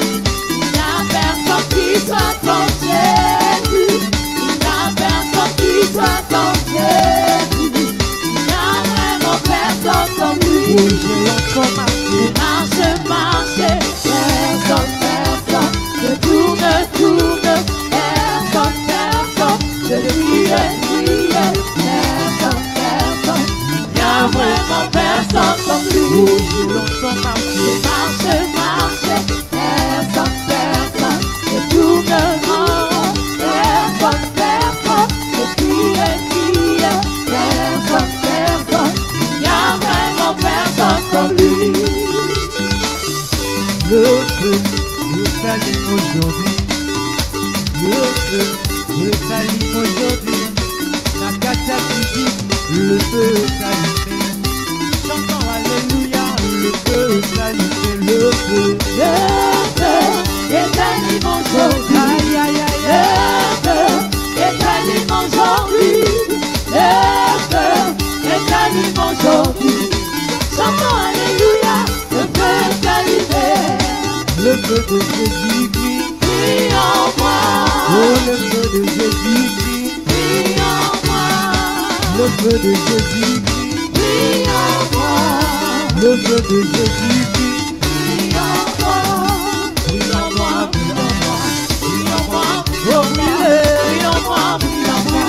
Il y a personne qui soit comme Jésus. Il y a personne qui soit comme Jésus. Il y a vraiment personne comme lui. Oh, j'ai encore marché. Marche, marche, personne, personne. Je tourne, tourne, personne, personne. Je crie, personne, personne. Il y a vraiment personne comme Oh, lui. j'ai longtemps marché. Marche, marche, personne, personne. Je tourne rond, personne, personne. Je crie, personne, personne. Il y a vraiment personne comme lui. Le feu s'allume aujourd'hui. Le feu s'allume aujourd'hui. La catastrophe, le feu s'allume. Chantons Alléluia, le feu s'allume, le feu. Le feu est allumé aujourd'hui. Aïe, aïe, aïe, Le aïe. feu est allumé aujourd'hui. Le feu est allumé aujourd'hui. Chantons Alléluia, le feu est allumé. Le feu de Jésus-Christ. Prie en moi, Oh, le feu de Jésus-Christ. prie en moi, Le feu de Jésus-Christ. prie en moi, Le feu de Jésus-Christ. prie en moi, prie en moi, prie en moi, prie en moi, Oh, brûlez. prie en moi, prie en moi,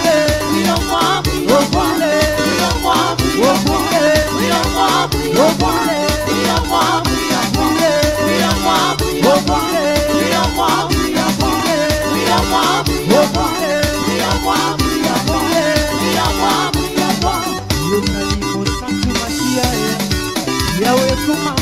prie en moi, prie Oh, en moi, brûlez. prie en moi, prie Oh, en moi, brûlez. prie en moi, prie Oh, en moi, brûlez. prie en moi, prie en moi, prie en moi, prie Oh, en moi, brûlez. prie en moi, prie en moi, prie en moi, prie Oh, en moi, brûlez. prie en moi, prie en moi, prie en moi, prie en moi. Le salut au sang de Machia, Yahweh, comment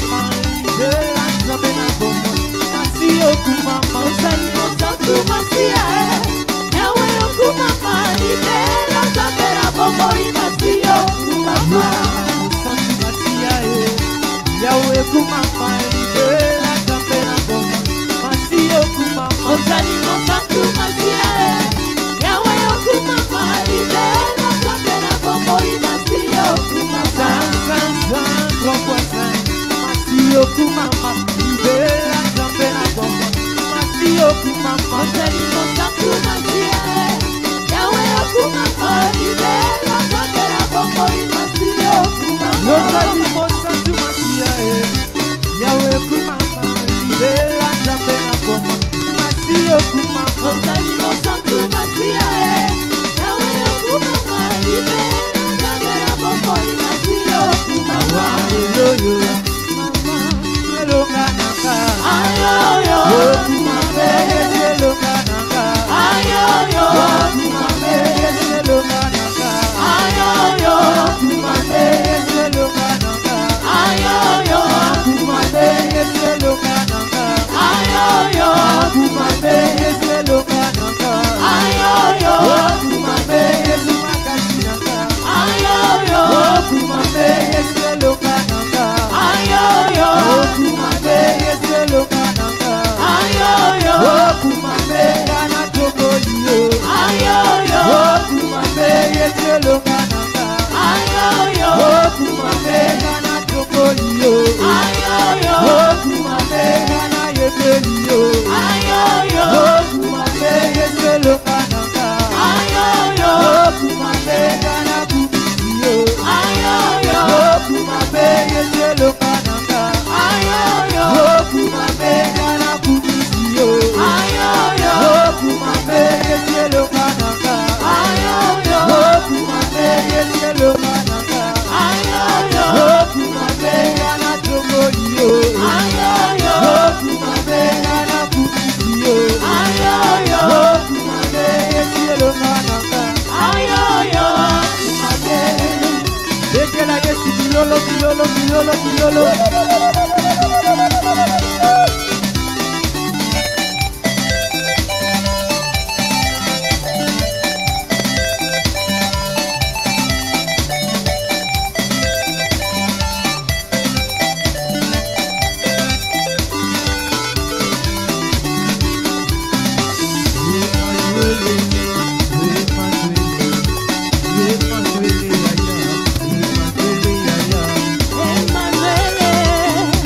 Emmanuel,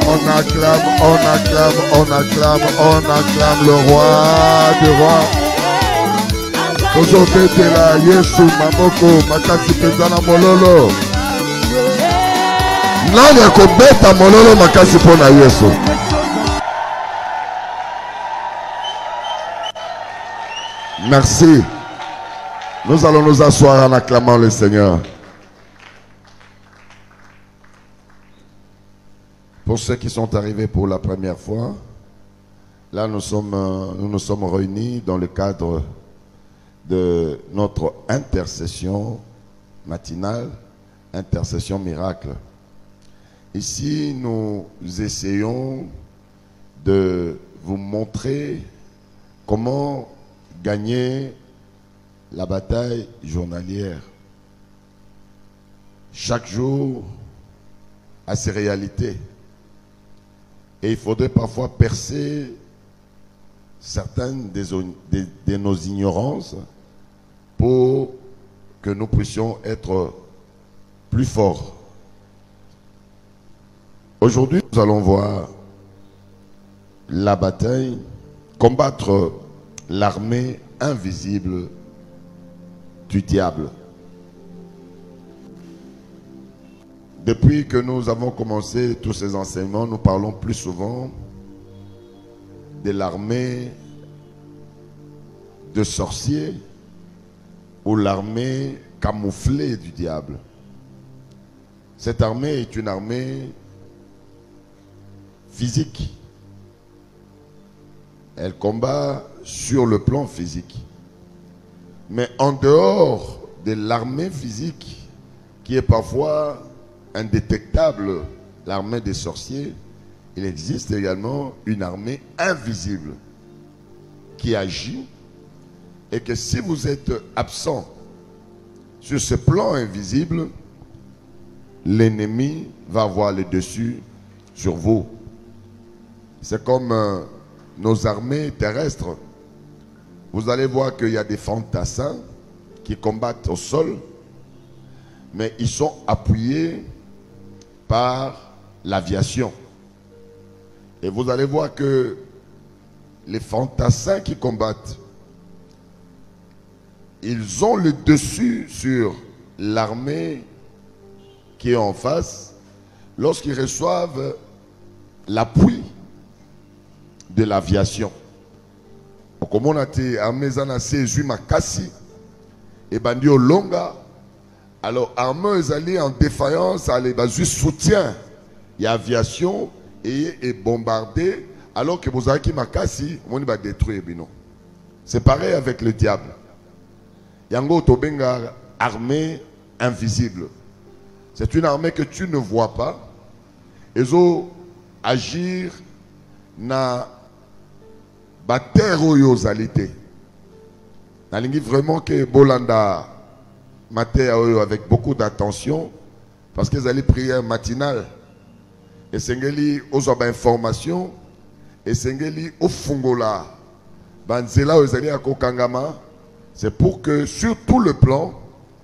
On acclame, on acclame, on acclame, on acclame le roi du roi. Aujourd'hui, tu es là, Yesu, Mamoko, Makasi Pezana Mololo. Nani akobeta Mololo Makasi pona Yesu. Merci. Nous allons nous asseoir en acclamant le Seigneur. Pour ceux qui sont arrivés pour la première fois, là nous nous sommes réunis dans le cadre de notre intercession matinale, intercession miracle. Ici, nous essayons de vous montrer comment gagner la bataille journalière. Chaque jour a ses réalités. Et il faudrait parfois percer certaines de nos ignorances pour que nous puissions être plus forts. Aujourd'hui, nous allons voir la bataille, combattre l'armée invisible du diable. Depuis que nous avons commencé tous ces enseignements, nous parlons plus souvent de l'armée de sorciers ou l'armée camouflée du diable. Cette armée est une armée physique. Elle combat sur le plan physique. Mais en dehors de l'armée physique, qui est parfois indétectable, l'armée des sorciers, il existe également une armée invisible qui agit et que si vous êtes absent sur ce plan invisible, l'ennemi va avoir le dessus sur vous. C'est comme nos armées terrestres. Vous allez voir qu'il y a des fantassins qui combattent au sol, mais ils sont appuyés par l'aviation. Et vous allez voir que les fantassins qui combattent, ils ont le dessus sur l'armée qui est en face lorsqu'ils reçoivent l'appui de l'aviation. Comme on a été armé zana Jésus Makasi et bandi Olonga, alors armée ils allaient en défaillance, allaient juste soutien, il y a aviation et bombardé, alors que vous avez qui Makasi, on va détruire bino. C'est pareil avec le diable. Yango Tobenga, armée invisible. C'est une armée que tu ne vois pas. Ils ont agir na bater oyozalité. Nalingi vraiment que Bolanda mater avec beaucoup d'attention parce qu'ils allaient prier matinale. Et Sengeli aux information et Sengeli au fungola. Banzela aux alliés à Kokangama. C'est pour que sur tout le plan,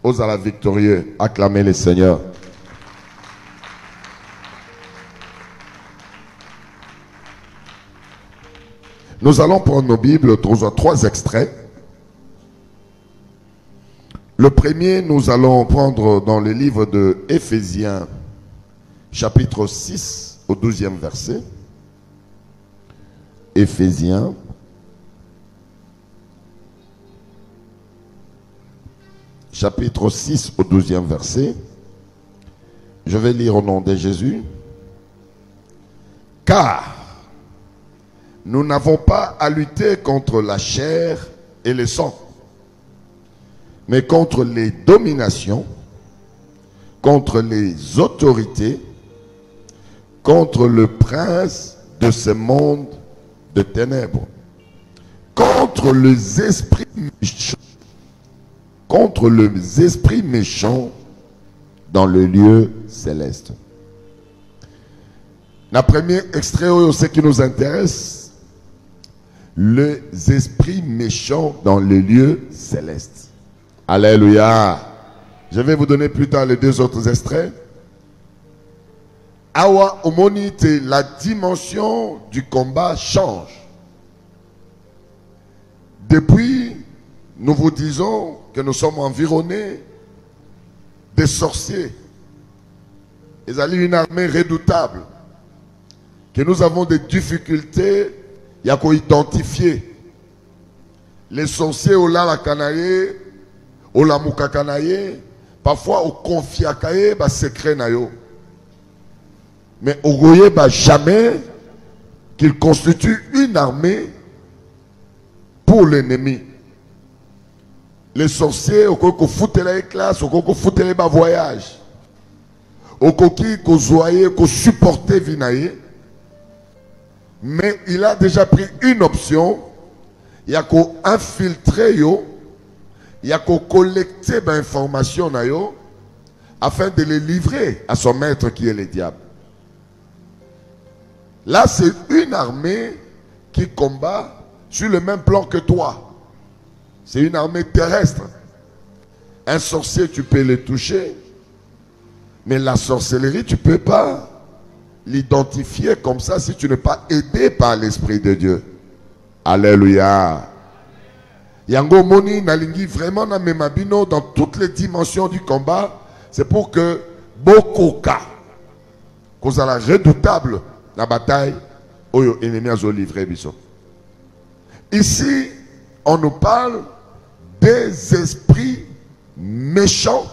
aux à la victorieux, acclamer les seigneurs. Nous allons prendre nos Bibles, trois extraits. Le premier, nous allons prendre dans le livre de Éphésiens, chapitre 6, au 12e verset. Éphésiens, chapitre 6, au 12e verset. Je vais lire au nom de Jésus. Car nous n'avons pas à lutter contre la chair et le sang, mais contre les dominations, contre les autorités, contre le prince de ce monde de ténèbres, contre les esprits méchants, dans le lieu céleste. Le premier extrait, ce qui nous intéresse, les esprits méchants dans les lieux célestes. Alléluia. Je vais vous donner plus tard les deux autres extraits. Awa omonite, la dimension du combat change. Depuis, nous vous disons que nous sommes environnés des sorciers. Ils ont une armée redoutable. Que nous avons des difficultés, il y a qu'à identifier. Les sorciers au la kanaye, au la muka kanaye, parfois au confia kaye, ba secret nayo. Mais au goye ba jamais qu'il constitue une armée pour l'ennemi. Les sorciers, au coco foutent les classes, au coco foutent les bas voyages, au coquille qu'au zoyer, qu'au supporter vinaye. Mais il a déjà pris une option. Il y a qu'à infiltrer yo, il y a qu'à collecter des informations afin de les livrer à son maître qui est le diable. Là, c'est une armée qui combat sur le même plan que toi. C'est une armée terrestre. Un sorcier, tu peux le toucher, mais la sorcellerie, tu ne peux pas l'identifier comme ça si tu n'es pas aidé par l'Esprit de Dieu. Alléluia. Yango Moni Nalingi vraiment na memabino dans toutes les dimensions du combat. C'est pour que beaucoup cas cause à la redoutable la bataille oyo ennemi a livré biso. Ici, on nous parle des esprits méchants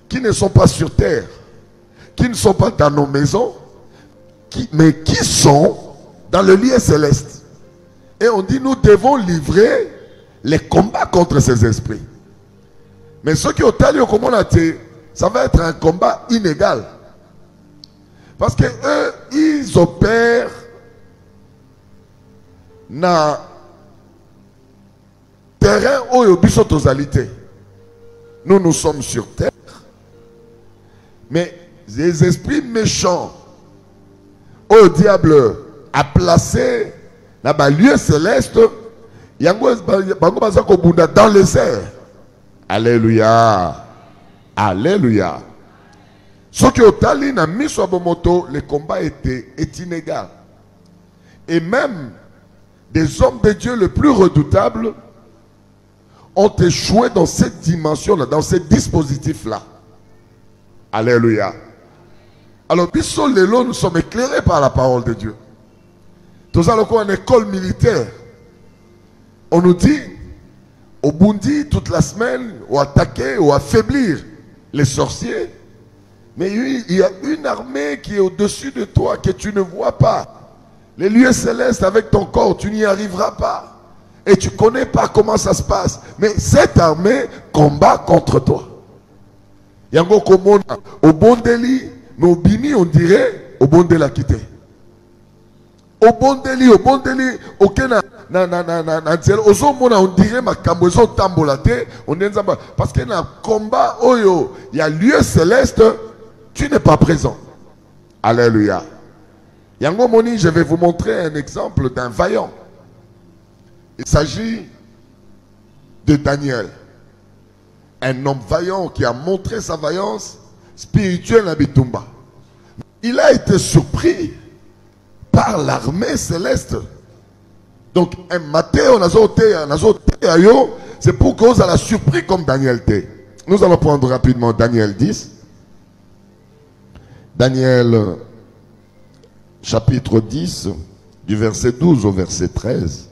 qui ne sont pas sur terre, qui ne sont pas dans nos maisons, mais qui sont dans le lieu céleste. Et on dit nous devons livrer les combats contre ces esprits. Mais ceux qui ont talé comme on a dit, ça va être un combat inégal. Parce que eux, ils opèrent dans terrain où il y a totalité. Nous, nous sommes sur terre. Mais les esprits méchants, où le diable a placé dans le lieu céleste, il y a dans les airs. Alléluia. Alléluia. Ce qui est allé dans le combat est inégal. Et même des hommes de Dieu les plus redoutables ont échoué dans cette dimension-là, dans ce dispositif-là. Alléluia. Alors, nous sommes éclairés par la parole de Dieu. Nous allons en école militaire. On nous dit, au Bundi, toute la semaine, ou attaquer, ou affaiblir les sorciers. Mais il y a une armée qui est au-dessus de toi, que tu ne vois pas. Les lieux célestes avec ton corps, tu n'y arriveras pas. Et tu ne connais pas comment ça se passe. Mais cette armée combat contre toi. Yango Komona, au Bondeli, mais au Bimi, on dirait, au Bondeli a quitté. Au Bondeli, au Kena, on dirait ma cambozo tambolate, parce qu'il y a un combat, il y a lieu céleste, tu n'es pas présent. Alléluia. Yango Moni, je vais vous montrer un exemple d'un vaillant. Il s'agit de Daniel. Un homme vaillant qui a montré sa vaillance spirituelle à Bitumba. Il a été surpris par l'armée céleste. Donc, un matin, c'est pour qu'on a surpris comme Daniel était. Nous allons prendre rapidement Daniel 10. Daniel, chapitre 10, du verset 12 au verset 13.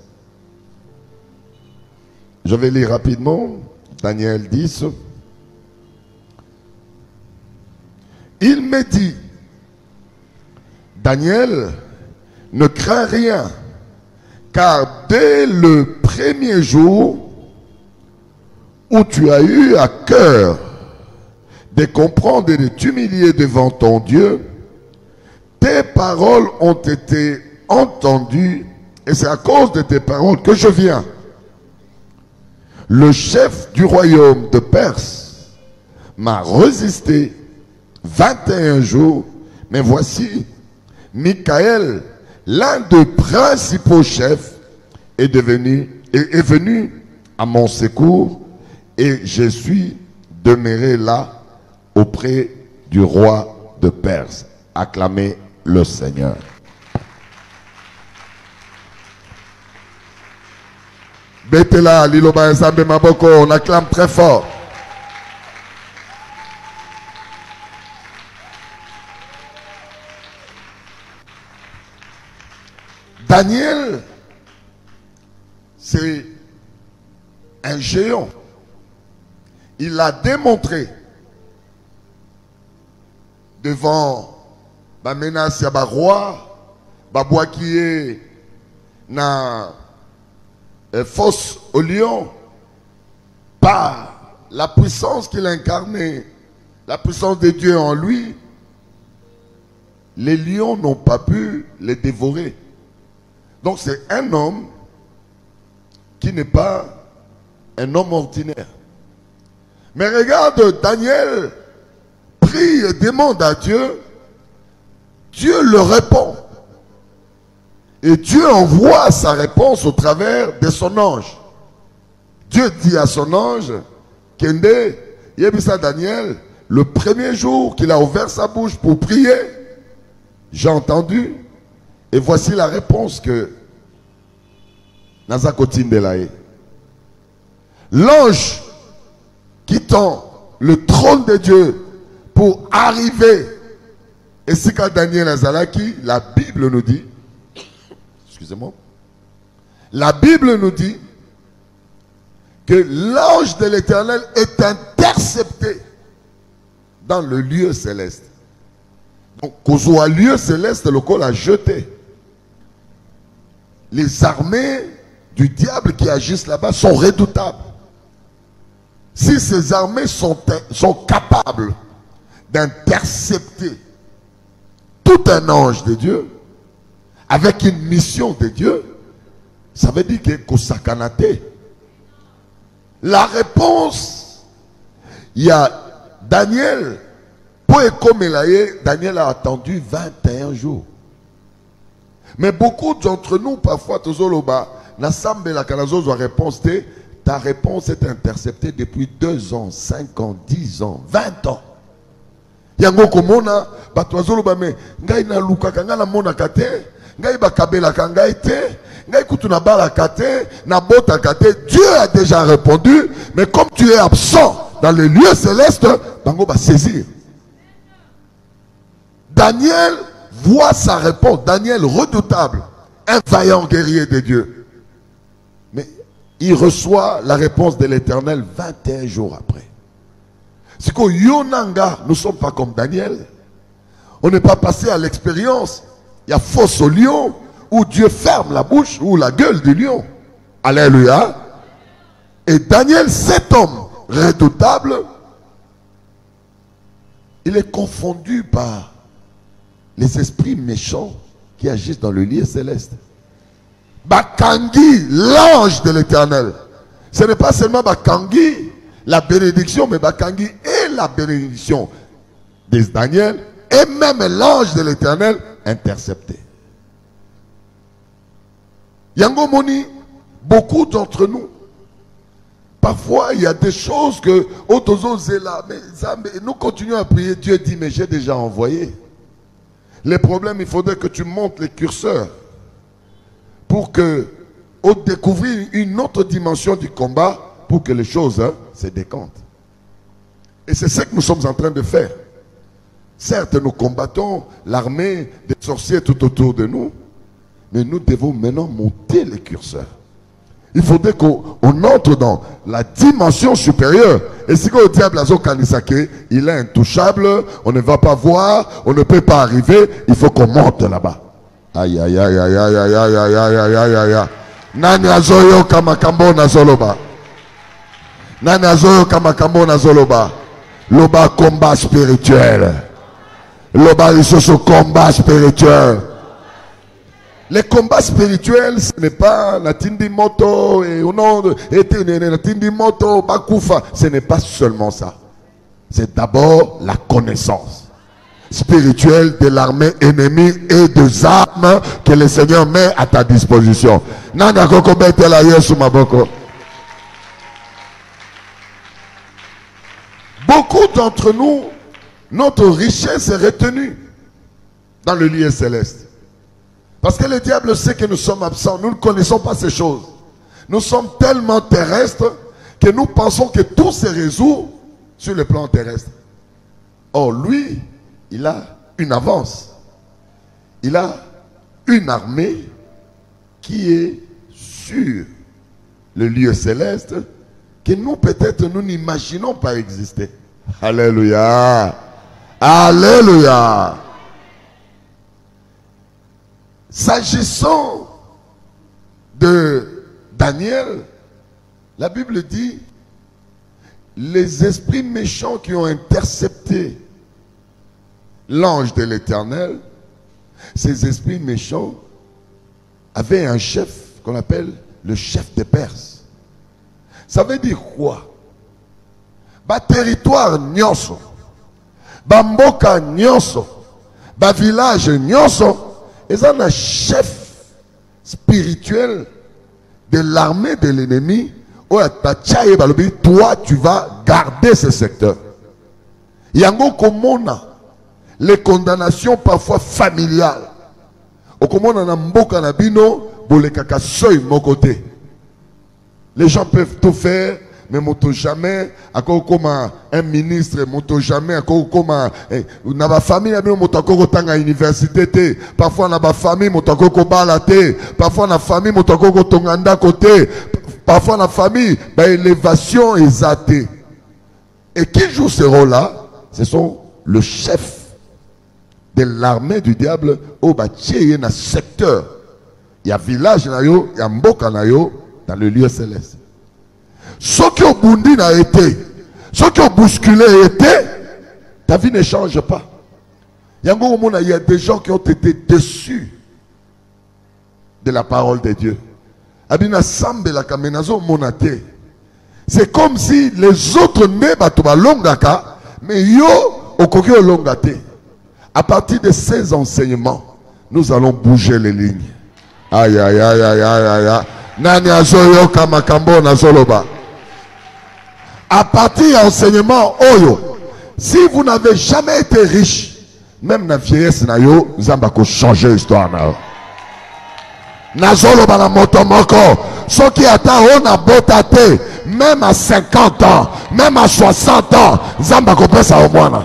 Je vais lire rapidement. Daniel 10. Il me dit, Daniel, ne crains rien, car dès le premier jour où tu as eu à cœur de comprendre et de t'humilier devant ton Dieu, tes paroles ont été entendues, et c'est à cause de tes paroles que je viens. Le chef du royaume de Perse m'a résisté 21 jours, mais voici, Michael, l'un des principaux chefs, est venu à mon secours et je suis demeuré là auprès du roi de Perse. Acclamez le Seigneur. Betela, Liloba Nzambe Maboko, on acclame très fort. Daniel, c'est un géant. Il a démontré devant la menace ya roi, Babois qui est na fosse au lion, par la puissance qu'il incarnait, la puissance de Dieu en lui, les lions n'ont pas pu les dévorer. Donc c'est un homme qui n'est pas un homme ordinaire. Mais regarde, Daniel prie et demande à Dieu, Dieu le répond. Et Dieu envoie sa réponse au travers de son ange. Dieu dit à son ange, Kende, Yebisa Daniel, le premier jour qu'il a ouvert sa bouche pour prier, j'ai entendu, et voici la réponse que Nazakotine Delaye. L'ange quittant le trône de Dieu pour arriver, et c'est quand Daniel Azalaki, la Bible nous dit, excusez-moi, la Bible nous dit que l'ange de l'Éternel est intercepté dans le lieu céleste. Donc, qu'au soit lieu céleste, le col a jeté. Les armées du diable qui agissent là-bas sont redoutables. Si ces armées sont capables d'intercepter tout un ange de Dieu avec une mission de Dieu, ça veut dire que Kosakanate. La réponse, il y a Daniel, Daniel a attendu 21 jours. Mais beaucoup d'entre nous, parfois, ta réponse est interceptée depuis 2 ans, 5 ans, 10 ans, 20 ans. Yango komona, batwazolo bame, ngai na lukaka nga na mona kate, ngai bakabela kangai te, ngai kutuna bala kate, na bota kate. Dieu a déjà répondu, mais comme tu es absent dans le lieu céleste, bango va saisir. Daniel voit sa réponse. Daniel redoutable, un vaillant guerrier de Dieu. Mais il reçoit la réponse de l'Éternel 21 jours après. C'est que Yonanga, nous ne sommes pas comme Daniel. On n'est pas passé à l'expérience. Il y a fosse au lion où Dieu ferme la bouche ou la gueule du lion. Alléluia. Et Daniel, cet homme redoutable, il est confondu par les esprits méchants qui agissent dans le lieu céleste. Bakangi, l'ange de l'Éternel. Ce n'est pas seulement Bakangi, la bénédiction, mais Bakangi est la bénédiction de Daniel et même l'ange de l'Éternel intercepté. Yango Moni, beaucoup d'entre nous, parfois il y a des choses que mais nous continuons à prier. Dieu dit, mais j'ai déjà envoyé. Les problèmes, il faudrait que tu montes les curseurs pour que, au découvrir une autre dimension du combat, pour que les choses se décantent. Et c'est ce que nous sommes en train de faire. Certes, nous combattons l'armée des sorciers tout autour de nous, mais nous devons maintenant monter les curseurs. Il faudrait qu'on entre dans la dimension supérieure. Et si le diable a Kanisake, il est intouchable, on ne va pas voir, on ne peut pas arriver, il faut qu'on monte là-bas. Aïe aïe aïe aïe aïe aïe aïe aïe aïe aïe aïe aïe aïe. Nani azoyo kamakambo na zoloba. Nani azoyo kamakambo na zoloba. Loba combat spirituel. Loba risoso combat spirituel. Les combats spirituels, ce n'est pas la tindi moto et au nom de la tindi moto bakufa. Ce n'est pas seulement ça. C'est d'abord la connaissance. spirituel de l'armée ennemie et des armes que le Seigneur met à ta disposition. Beaucoup d'entre nous, notre richesse est retenue dans le lieu céleste. Parce que le diable sait que nous sommes absents. Nous ne connaissons pas ces choses. Nous sommes tellement terrestres que nous pensons que tout se résout sur le plan terrestre. Or, lui, il a une avance. Il a une armée qui est sur le lieu céleste que nous, peut-être, nous n'imaginons pas exister. Alléluia. Alléluia. S'agissant de Daniel, la Bible dit, les esprits méchants qui ont intercepté l'ange de l'Éternel, ces esprits méchants avaient un chef qu'on appelle le chef des Perses. Ça veut dire quoi? Ba territoire nyonso, ba mboka nyonso, ba village nyonso, ils ont un chef spirituel de l'armée de l'ennemi. Toi, tu vas garder ce secteur. Yango komona les condamnations parfois familiales. Okomona na mboka na bino bolekaka soy mon côté. Les gens peuvent tout faire, mais moto jamais comme un ministre, moto jamais comme na ba famille na bino moto tanga université, parfois na ba famille moto bala te, parfois na famille moto tonganda côté. Parfois, la famille, l'élévation est athée. Et qui joue ce rôle-là? Ce sont le chef de l'armée du diable au bâti dans secteur. Il y a village, il y a mboka dans le lieu céleste. Ceux qui ont bondi n'a été, ceux qui ont bousculé été, ta vie ne change pas. Il y a des gens qui ont été déçus de la parole de Dieu. C'est comme si les autres mais yo longate. À partir de ces enseignements, nous allons bouger les lignes. Aïe aïe aïe aïe aïe aïe. Nani azoyo kamakambo nazoloba. À partir de enseignement oyo, si vous n'avez jamais été riche, même la vieillesse na yo, zamba ko changer l'histoire na. Nazolo bana motomoko, ceux qui attendent on a botate, même à 50 ans, même à 60 ans, zamba ko pesa au moins.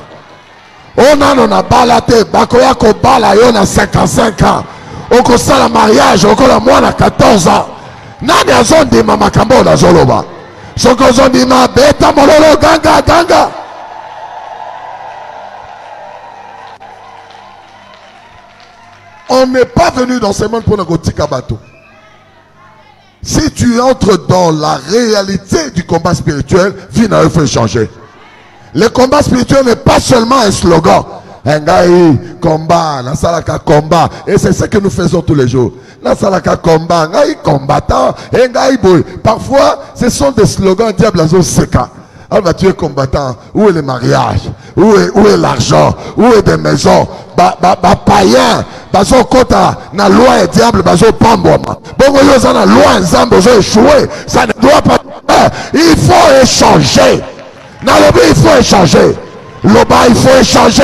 On a balate, bakoya ko bala yo na 55 ans. On ko sala mariage, on ko la mwana 14 ans. Nani azondi mama kambo nazolo ba. Soko zondi ma beta mololo ganga ganga. On n'est pas venu dans ce monde pour nous gotika bateau. Si tu entres dans la réalité du combat spirituel, vie n'a fait changer. Le combat spirituel n'est pas seulement un slogan. Engaï, combat, la salaka combat. Et c'est ce que nous faisons tous les jours. La salaka combat, engaï combattant, engaï boy. Parfois, ce sont des slogans diable azo seka. Alors, tu es combattant. Où est le mariage? Où est l'argent? Où est des maisons? Païen. Bazo kota na loi et diable bazo pamboma. Bongo yoza na loi nzambe bazo échouer. Ça ne doit pas. Il faut échanger. Na lobi il faut échanger. Loba il faut échanger.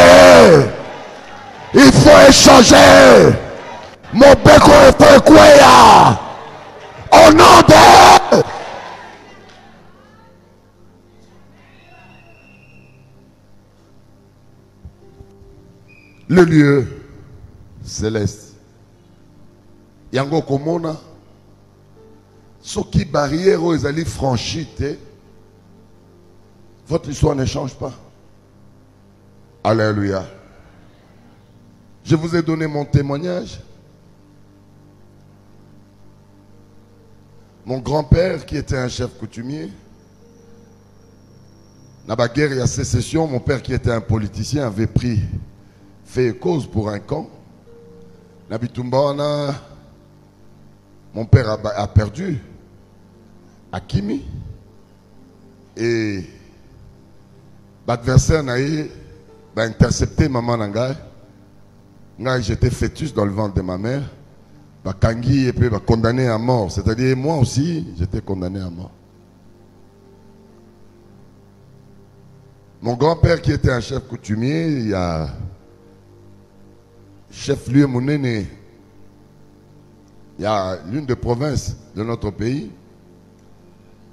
Il faut échanger. Mon beko il faut écouer. Au nom de le lieu céleste. Yango komona soki barrière aux ali franchis, votre histoire ne change pas. Alléluia. Je vous ai donné mon témoignage. Mon grand-père, qui était un chef coutumier, dans la guerre et la sécession, mon père, qui était un politicien, avait fait cause pour un camp. Nabitumbana, mon père a perdu à Kimi. Et l'adversaire n'a eu intercepté maman Nangai. J'étais fœtus dans le ventre de ma mère. Kangi et puis condamné à mort. C'est-à-dire moi aussi, j'étais condamné à mort. Mon grand-père qui était un chef coutumier, il y a chef-lieu Mounene. Il y a l'une des provinces de notre pays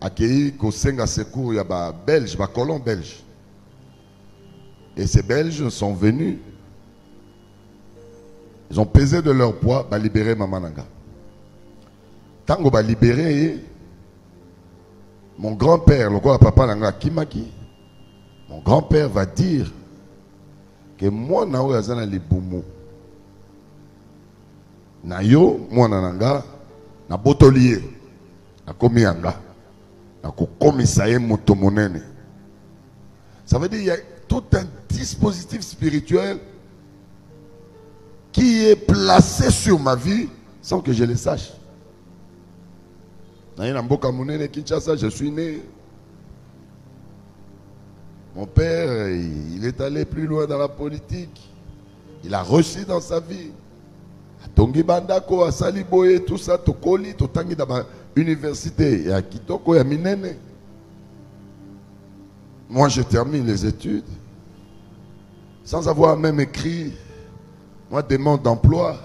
accueilli Kosenga Secours, il y a Belge, colons belges. Et ces Belges sont venus. Ils ont pesé de leur poids pour libérer Maman Nanga. Tant qu'on va libérer, mon grand-père, le roi papa Nanga Kimaki, mon grand-père va dire que moi, na oyo azana libumu. Na yo, moi Nanga, na botolier, na komi Nanga, na komi saye motomonene. Ça veut dire qu'il y a tout un dispositif spirituel qui est placé sur ma vie sans que je le sache. Je suis né. Mon père, il est allé plus loin dans la politique. Il a reçu dans sa vie. Tongi Bandako, Saliboye, tout ça, Tokoli, Totangi dans l'université, à Kitoko, à Minene. Moi, je termine les études sans avoir même écrit. Moi, demande d'emploi.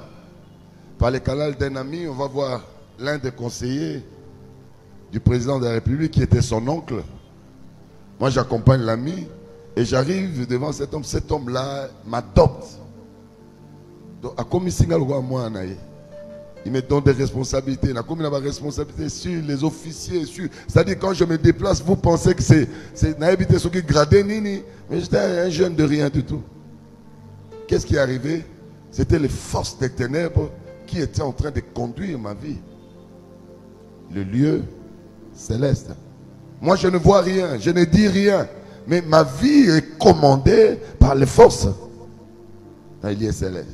Par les canaux d'un ami, on va voir l'un des conseillers du président de la République qui était son oncle. Moi, j'accompagne l'ami et j'arrive devant cet homme. Cet homme-là m'adopte. Donc, à moi, il me donne des responsabilités. Il y a des responsabilités sur les officiers. C'est-à-dire, quand je me déplace, vous pensez que c'est ce qui gradé, Nini. Mais j'étais un jeune de rien du tout. Qu'est-ce qui est arrivé? C'était les forces des ténèbres qui étaient en train de conduire ma vie. Le lieu céleste. Moi, je ne vois rien, je ne dis rien. Mais ma vie est commandée par les forces dans le lieu céleste.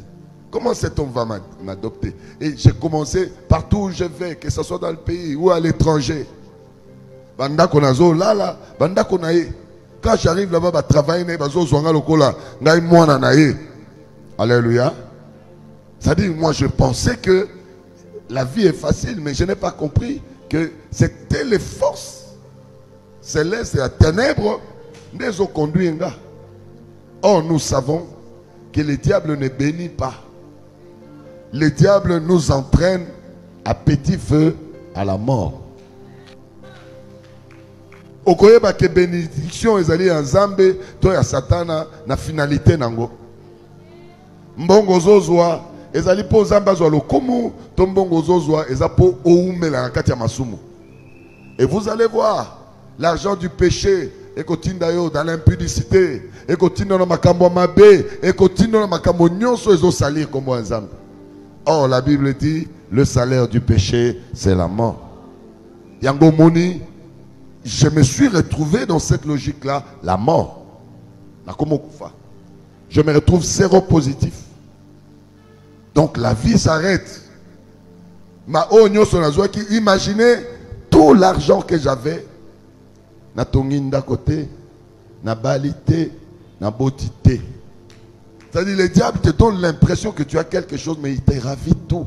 Comment cet homme va m'adopter? Et j'ai commencé partout où je vais, que ce soit dans le pays ou à l'étranger. Quand j'arrive là-bas, je travaille, alléluia. C'est-à-dire, moi je pensais que la vie est facile, mais je n'ai pas compris que c'était les forces célestes et la ténèbre qui nous ont conduits. Or, nous savons que le diable ne bénit pas. Le diable nous entraîne à petit feu à la mort. Okoyeba que bénédiction ezali en Zambé, to ya Satana na finalité nango. Mbongo zozwa ezali po Zamba zwa lokumu, to mbongo zozwa ezapo oumela na kati ya masumu. Et vous allez voir l'argent du péché et kotinda yo dans l'impudicité et kotinda na makambo mabe et kotinda na makambo nyonso ezo salir comme Nzambe. Or la Bible dit le salaire du péché c'est la mort. Yango moni, je me suis retrouvé dans cette logique-là, la mort. Je me retrouve séropositif. Donc la vie s'arrête. Imaginez tout l'argent que j'avais. Na tonginda côté, na balité, na beauté. C'est-à-dire le diable te donne l'impression que tu as quelque chose, mais il te ravit tout.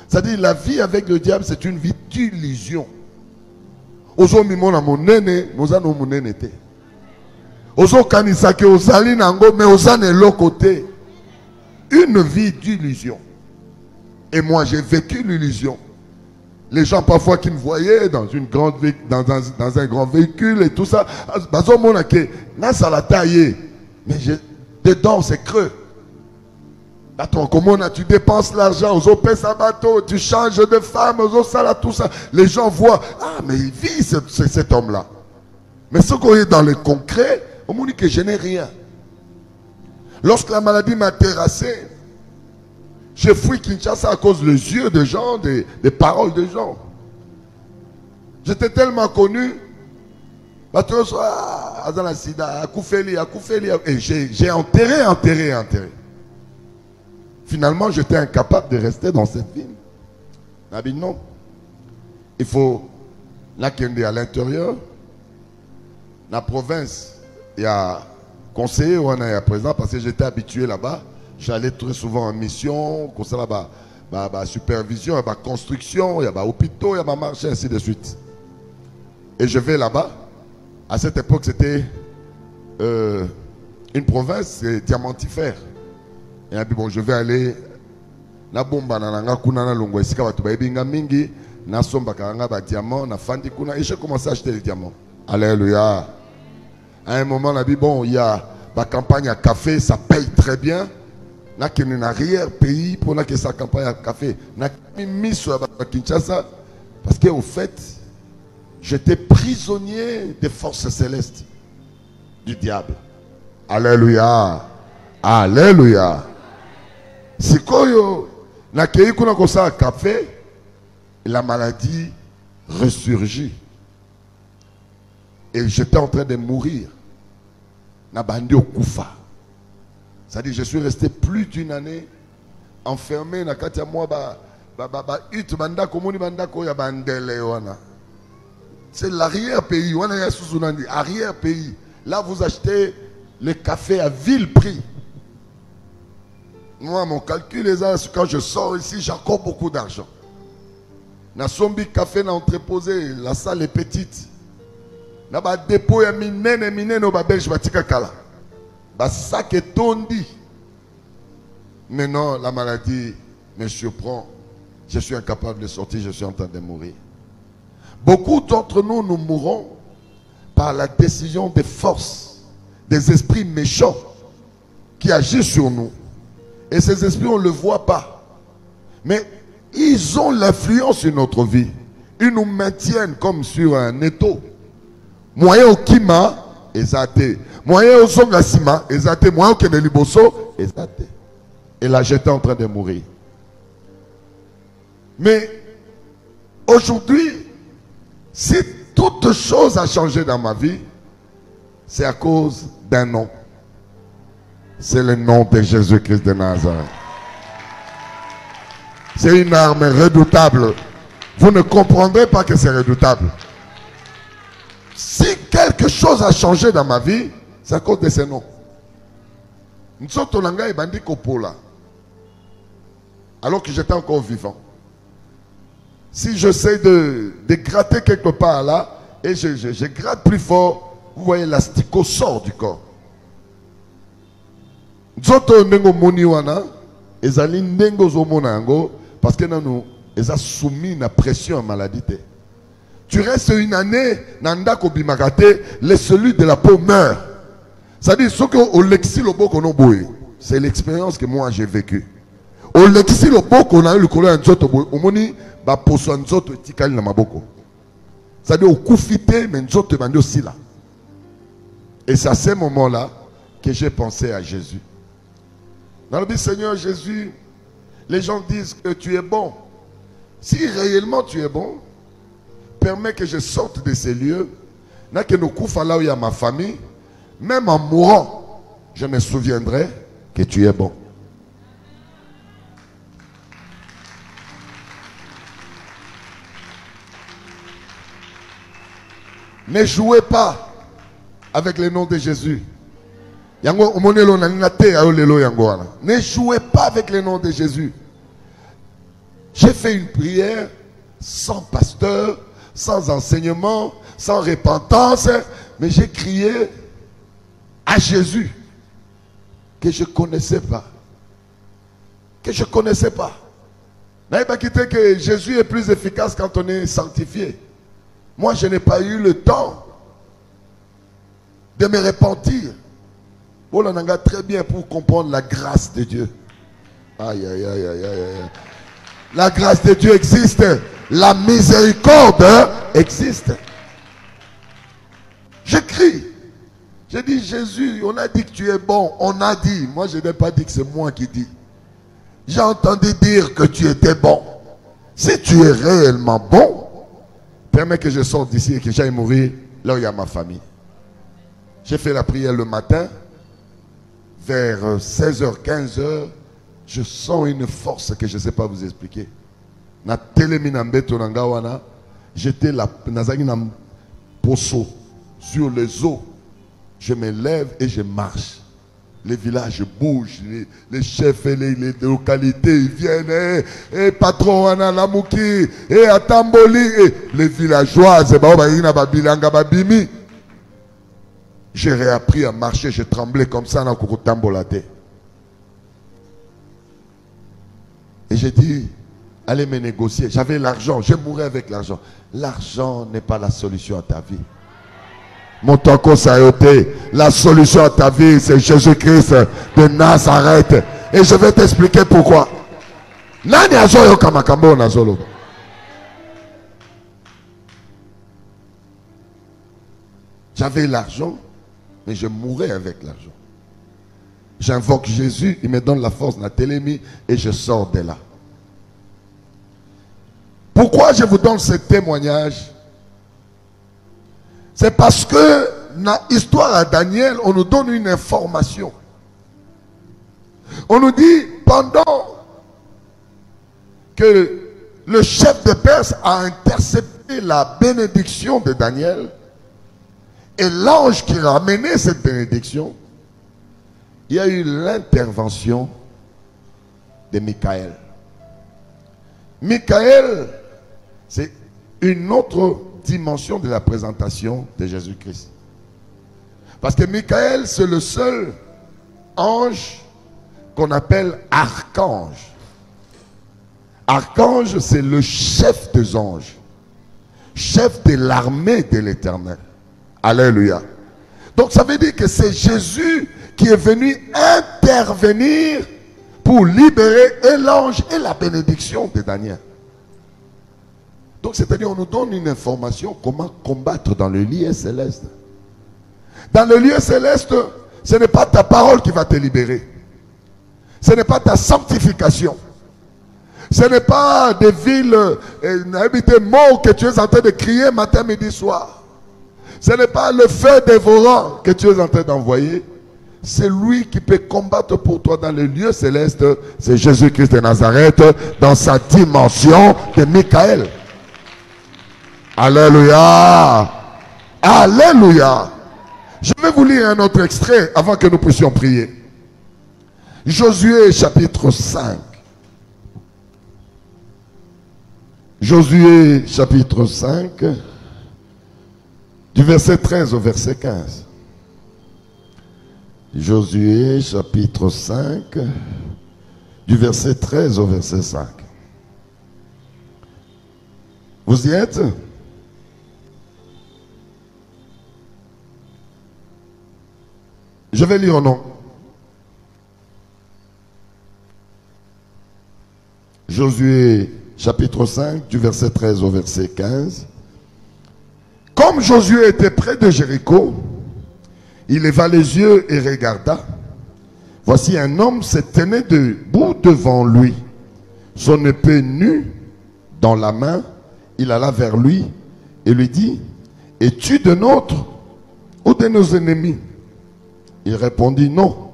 C'est-à-dire la vie avec le diable, c'est une vie d'illusion. Ozo mimona monene, mozano monene te. Ozo kanisake ozali nango, mais ozane l'autre côté. Une vie d'illusion. Et moi, j'ai vécu l'illusion. Les gens parfois qui me voyaient dans une grande dans un grand véhicule et tout ça, bazo monake, na salataye, mais dedans c'est creux. Attends, comment tu dépenses l'argent, aux opes à bateau, tu changes de femme, aux ça, tout ça. Les gens voient, ah, mais il vit cet homme-là. Mais ce qu'on est dans le concret, on me dit que je n'ai rien. Lorsque la maladie m'a terrassé, j'ai fui Kinshasa à cause des yeux des gens, des paroles des gens. J'étais tellement connu. Et j'ai enterré. Finalement, j'étais incapable de rester dans cette ville. Nabi, non. Il faut la kende à l'intérieur. La province, il y a conseiller ou à présent parce que j'étais habitué là-bas. J'allais très souvent en mission, comme ça là-bas, supervision, il y a construction, il y a hôpitaux, il y a marché, ainsi de suite. Et je vais là-bas. À cette époque, c'était une province diamantifère. Et puis bon, je vais aller na bomba na nanga kuna na longwa esika batu ba ebinga mingi na somba karanga ba diamant na fandi kuna et j'ai commencé à acheter les diamants. Alléluia. À un moment on a dit bon, il y a la campagne à café, ça paye très bien. Na kene na arrière pays pour na que sa campagne à café na mis sur Kinshasa parce que au fait j'étais prisonnier des forces célestes du diable. Alléluia. Alléluia. Sikoyo na kei kuna kosa café, la maladie ressurgit. Et j'étais en train de mourir. Na bandi okufa. C'est-à-dire je suis resté plus d'une année enfermé na kati ya moi ut banda komoni banda ko ya bandele wana. C'est l'arrière-pays, wana ya suzunandi, arrière-pays. Là vous achetez le café à vil prix. Moi, mon calcul est là, quand je sors ici, j'ai encore beaucoup d'argent. Na sombi café na entreposé, la salle est petite. Na ba dépôt ya minene no ba belge batika kala. Ba sac est tondi. Mais non, la maladie me surprend. Je suis incapable de sortir, je suis en train de mourir. Beaucoup d'entre nous, nous mourrons par la décision des forces, des esprits méchants qui agissent sur nous. Et ces esprits, on ne le voit pas. Mais ils ont l'influence sur notre vie. Ils nous maintiennent comme sur un étau. Moyen au kima, ezate. Moyen au songasima, ezate. Moyen au keneliboso, ezate. Et là, j'étais en train de mourir. Mais aujourd'hui, si toute chose a changé dans ma vie, c'est à cause d'un nom. C'est le nom de Jésus-Christ de Nazareth. C'est une arme redoutable. Vous ne comprendrez pas que c'est redoutable. Si quelque chose a changé dans ma vie, c'est à cause de ce nom. Alors que j'étais encore vivant. Si j'essaie de gratter quelque part là, et je gratte plus fort, vous voyez l'asticot sort du corps. Nzoto ndengo moni wana ezali ndengo zomona yango parce que nous eza soumis na pression à maladie. Tu restes une année nanda ko bimakate, le celui de la peau meurt. Ça dit ce que au lexi lobo kono boy. C'est l'expérience que moi j'ai vécue. Au lexi lobo kono le kolo nzoto boy, omoni ba poso nzoto tikali na maboko. Ça dit au koufité mais nzoto bandi aussi là. Et c'est à ce moment-là que j'ai pensé à Jésus. Dans le but, Seigneur Jésus, les gens disent que tu es bon. Si réellement tu es bon, permets que je sorte de ces lieux, n'a que nous couffons là où il y a ma famille, même en mourant, je me souviendrai que tu es bon. Ne jouez pas avec le nom de Jésus. Ne jouez pas avec le nom de Jésus. J'ai fait une prière sans pasteur, sans enseignement, sans repentance, mais j'ai crié à Jésus que je ne connaissais pas. Que je ne connaissais pas. N'avez pas quitté que Jésus est plus efficace quand on est sanctifié. Moi, je n'ai pas eu le temps de me repentir. On en a très bien pour comprendre la grâce de Dieu. Aïe, aïe, aïe, aïe, aïe. La grâce de Dieu existe. La miséricorde existe. Je crie. Je dis, Jésus, on a dit que tu es bon. On a dit. Moi, je n'ai pas dit que c'est moi qui dis. J'ai entendu dire que tu étais bon. Si tu es réellement bon, permets que je sorte d'ici et que j'aille mourir là où il y a ma famille. J'ai fait la prière le matin. Vers 16h, 15h, je sens une force que je ne sais pas vous expliquer. J'étais là, sur les eaux. je me lève et je marche. Les villages bougent, les chefs et les localités ils viennent. Et patron Analamuki, et Atamboli, et les villageois, j'ai réappris à marcher, je tremblais comme ça dans Kukutambolate. Et j'ai dit, allez me négocier. J'avais l'argent, je mourrais avec l'argent. L'argent n'est pas la solution à ta vie. Montako Sayote, la solution à ta vie, c'est Jésus-Christ de Nazareth. Et je vais t'expliquer pourquoi. Nani azoyo kamakambo nazolo. J'avais l'argent, mais je mourais avec l'argent. J'invoque Jésus, il me donne la force, la télémie, et je sors de là. Pourquoi je vous donne ce témoignage? C'est parce que dans l'histoire à Daniel, on nous donne une information. On nous dit, pendant que le chef de Perse a intercepté la bénédiction de Daniel, et l'ange qui a amené cette bénédiction, il y a eu l'intervention de Michael. Michael, c'est une autre dimension de la présentation de Jésus-Christ. Parce que Michael, c'est le seul ange qu'on appelle archange. Archange, c'est le chef des anges, chef de l'armée de l'Éternel. Alléluia. Donc ça veut dire que c'est Jésus qui est venu intervenir pour libérer et l'ange et la bénédiction de Daniel. Donc c'est-à-dire on nous donne une information comment combattre dans le lieu céleste. Dans le lieu céleste, ce n'est pas ta parole qui va te libérer. Ce n'est pas ta sanctification. Ce n'est pas des villes, des mots que tu es en train de crier matin, midi, soir. Ce n'est pas le feu dévorant que tu es en train d'envoyer. C'est lui qui peut combattre pour toi dans le lieu céleste. C'est Jésus-Christ de Nazareth dans sa dimension de Michael. Alléluia. Alléluia. Je vais vous lire un autre extrait avant que nous puissions prier. Josué chapitre 5. Josué chapitre 5, du verset 13 au verset 15. Josué chapitre 5, du verset 13 au verset 5. Vous y êtes? Je vais lire au nom. Josué chapitre 5, du verset 13 au verset 15. Comme Josué était près de Jéricho, il leva les yeux et regarda. Voici un homme se tenait debout devant lui, son épée nue dans la main. Il alla vers lui et lui dit, es-tu de nôtres ou de nos ennemis? Il répondit, non,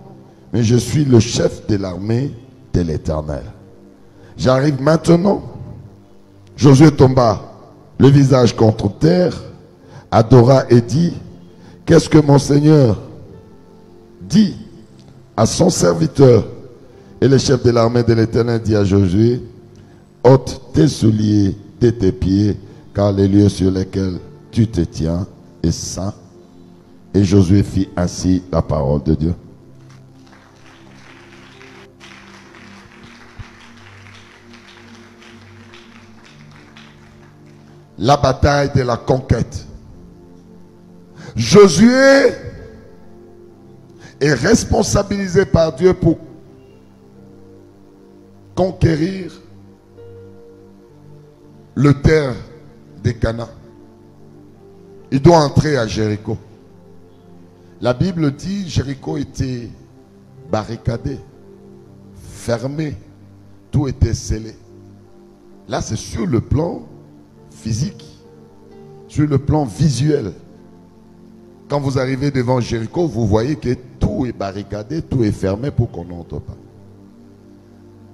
mais je suis le chef de l'armée de l'Éternel. J'arrive maintenant. Josué tomba le visage contre terre, adora et dit, qu'est-ce que mon Seigneur dit à son serviteur? Et le chef de l'armée de l'Éternel dit à Josué, ôte tes souliers de tes pieds, car les lieux sur lesquels tu te tiens est saint. Et Josué fit ainsi la parole de Dieu. La bataille de la conquête. Josué est responsabilisé par Dieu pour conquérir le terre des Canaan. Il doit entrer à Jéricho. La Bible dit Jéricho était barricadé, fermé, tout était scellé. Là, c'est sur le plan physique, sur le plan visuel. Quand vous arrivez devant Jéricho, vous voyez que tout est barricadé, tout est fermé pour qu'on n'entre pas.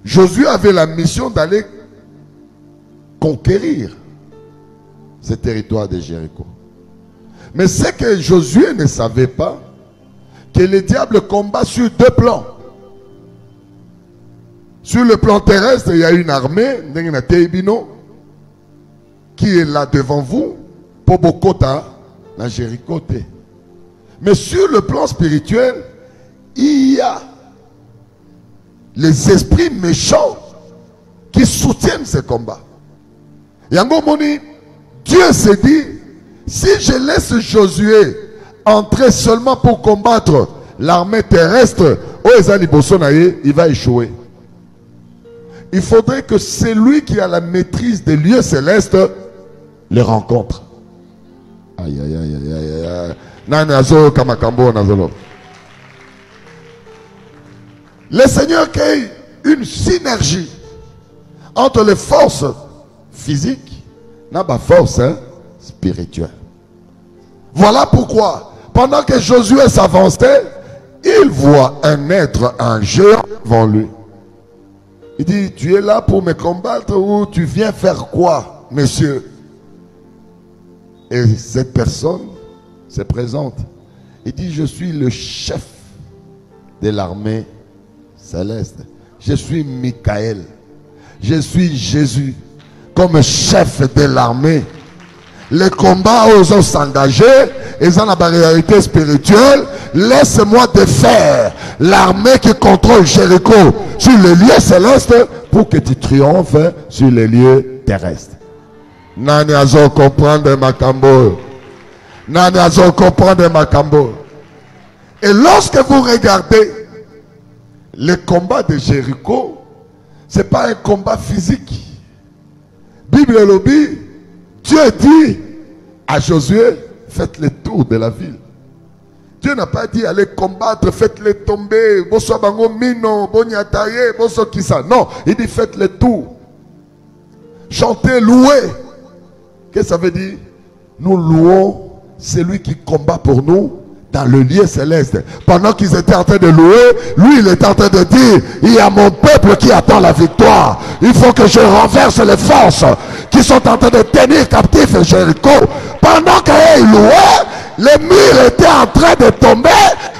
Josué avait la mission d'aller conquérir ce territoire de Jéricho. Mais ce que Josué ne savait pas, que le diable combat sur deux plans. Sur le plan terrestre, il y a une armée qui est là devant vous pour Bokota, la Jéricho. Mais sur le plan spirituel, il y a les esprits méchants qui soutiennent ce combat. Yango Moni, Dieu s'est dit, si je laisse Josué entrer seulement pour combattre l'armée terrestre, il va échouer. Il faudrait que celui qui a la maîtrise des lieux célestes les rencontre. Aïe, aïe, aïe, aïe, aïe. Le Seigneur crée une synergie entre les forces physiques et la force spirituelle. Voilà pourquoi, pendant que Josué s'avançait, il voit un être, un géant devant lui. Il dit, tu es là pour me combattre ou tu viens faire quoi, monsieur? Et cette personne se présente. Il dit, je suis le chef de l'armée céleste. Je suis Michael. Je suis Jésus comme chef de l'armée. Les combats où on s'engager, ils ont la réalité spirituelle. Laisse-moi défaire l'armée qui contrôle Jéricho sur les lieux célestes pour que tu triomphes sur les lieux terrestres. Nani azo comprendre ma cambo. Nani azo comprendre ma cambo. Et lorsque vous regardez le combat de Jéricho, ce n'est pas un combat physique. Bible lobby, Dieu dit à Josué, faites le tour de la ville. Dieu n'a pas dit allez combattre, faites-les tomber, bosso bango mino, bonyataye, bosso kisa. Non, il dit faites le tour. Chantez, louez. Qu'est-ce que ça veut dire? Nous louons celui qui combat pour nous dans le lieu céleste. Pendant qu'ils étaient en train de louer, lui il était en train de dire, il y a mon peuple qui attend la victoire. Il faut que je renverse les forces qui sont en train de tenir captif Jéricho. Pendant qu'il louait, les murs étaient en train de tomber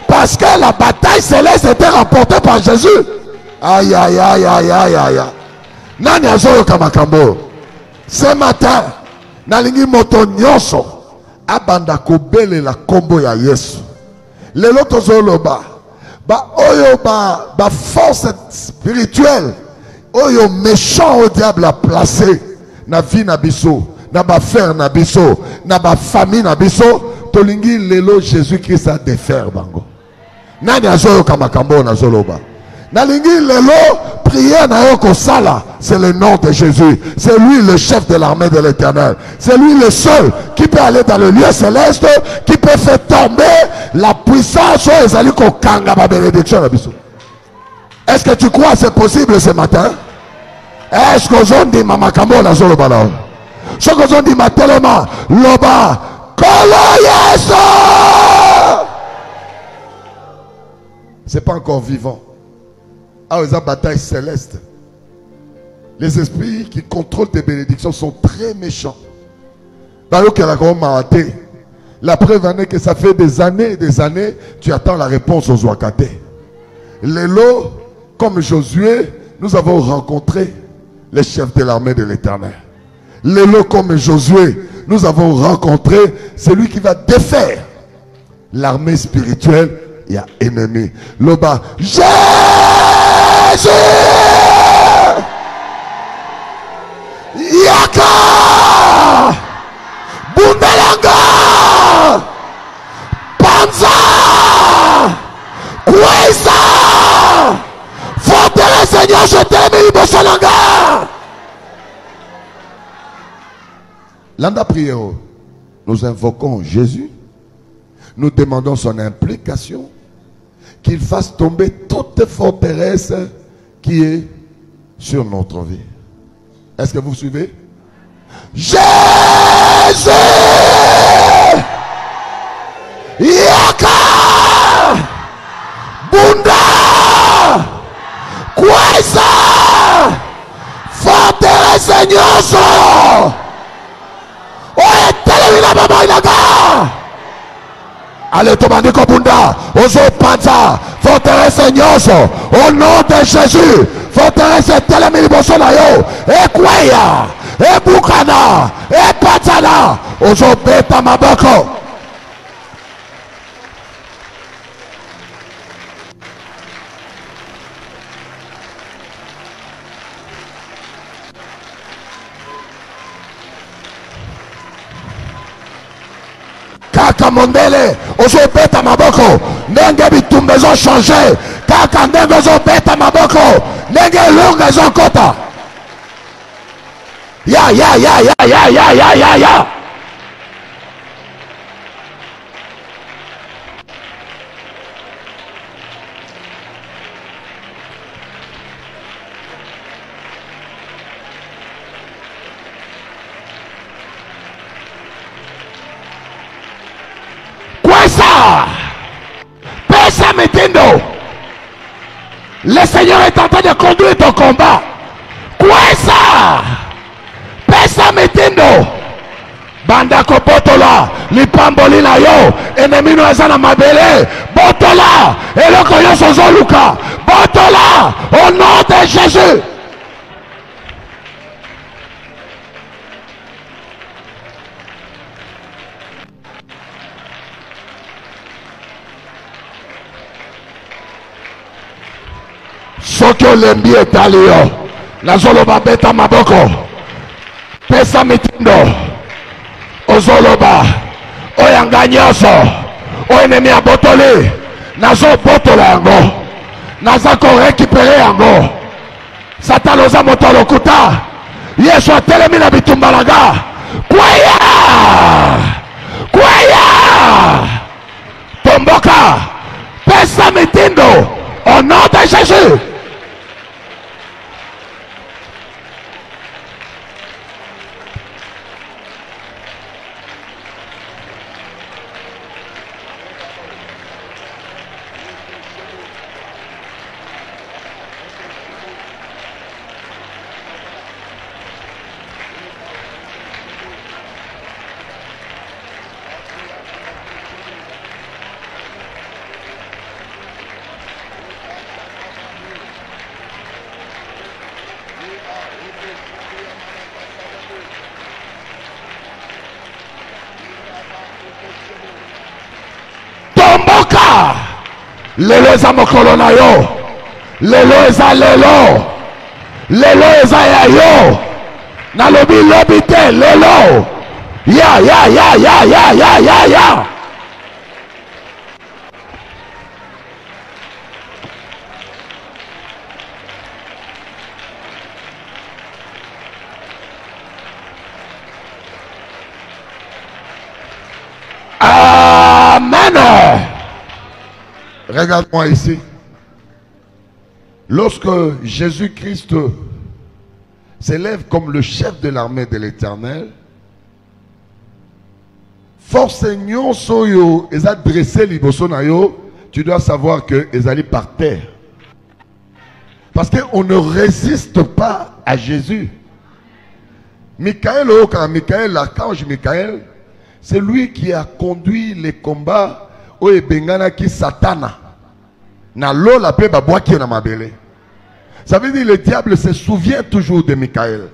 parce que la bataille céleste était remportée par Jésus. Aïe aïe aïe aïe aïe aïe. Nani azoyo kamakambo. Ce matin, nalingi moto nyonso abanda kobele la kombo ya Yesu. Lelo tozoloba ba oyo ba force spirituelle oyo méchant au diable a placé na vie na biso, na ba frère na biso, na ba famille na biso, tolingi lelo Jésus Christ a défaire bango. Nani azoyo kamakambo na zoloba. Nalingi lelo prière na yoko sala, c'est le nom de Jésus. C'est lui le chef de l'armée de l'Éternel. C'est lui le seul qui peut aller dans le lieu céleste, qui peut faire tomber la puissance aux alliés kanga ma bénédiction. Est-ce que tu crois que c'est possible ce matin? Est-ce que ont dit mama kambo na zolo bala? Ce que ont dit matelema loba kolo yeso. C'est pas encore vivant. Ah, ils ont bataille céleste. Les esprits qui contrôlent tes bénédictions sont très méchants. La preuve en est que ça fait des années et des années, tu attends la réponse aux Ouakate. Lélo, comme Josué, nous avons rencontré les chefs de l'armée de l'Éternel. Lélo, comme Josué, nous avons rencontré celui qui va défaire l'armée spirituelle. Il y a ennemi. Loba, Jésus! Yaka! Bundelanga! Panza! Kweza! Forteresse Seigneur, je t'aime, Ibosalanga! Landa prière, nous invoquons Jésus. Nous demandons son implication, qu'il fasse tomber toute forteresse qui est sur notre vie. Est-ce que vous suivez? Jésus! Yaka! Bunda! Kweza! Forteresse Seigneur! Oye, televina mama inaga! Allez, Tomandi Kobunda, Ozo Panza, forteresse Nyoso, au nom de Jésus, forteresse Telemini Bosonayo, Ekweya, Ebukana, Epatala, Ozo Beta Maboko. Kaka mondele ozobeta maboko ndenge bitumba ezochange kaka ndenge ozobeta maboko ndenge elonga ezokota ya Pesa mitindo. Le Seigneur est en train de conduire ton combat. Kwesa. Pesa mitindo. Bandako botola. Lipamboli na yo. Ennemi no eza na mabele. Botola. Eloko yo sozo luka. Botola. Au nom de Jésus. Soki olembi etali yo nazoloba beta maboko pesa mitindo ozoloba oyanga nyonso oyo enemi abotoli nazobotola yango naza korekipere yango satana oza moto alokuta yesu atelemi na bitumbalaga kwaya tomboka pesa mitindo au nom de Jésus. Lelo eza mokolo na yo lelo eza lelo lelo eza ya yo nalobi lobi te lelo ya amen. Regarde-moi ici. Lorsque Jésus-Christ s'élève comme le chef de l'armée de l'Éternel, force nyonso yo eza dressé liboso na yo, tu dois savoir que ezali par terre. Parce qu'on ne résiste pas à Jésus. Michael, l'archange Michael, c'est lui qui a conduit les combats au Ebengana qui Satana. Na l'eau la paix babois qui est dans ma belle. Ça veut dire que le diable se souvient toujours de Michael.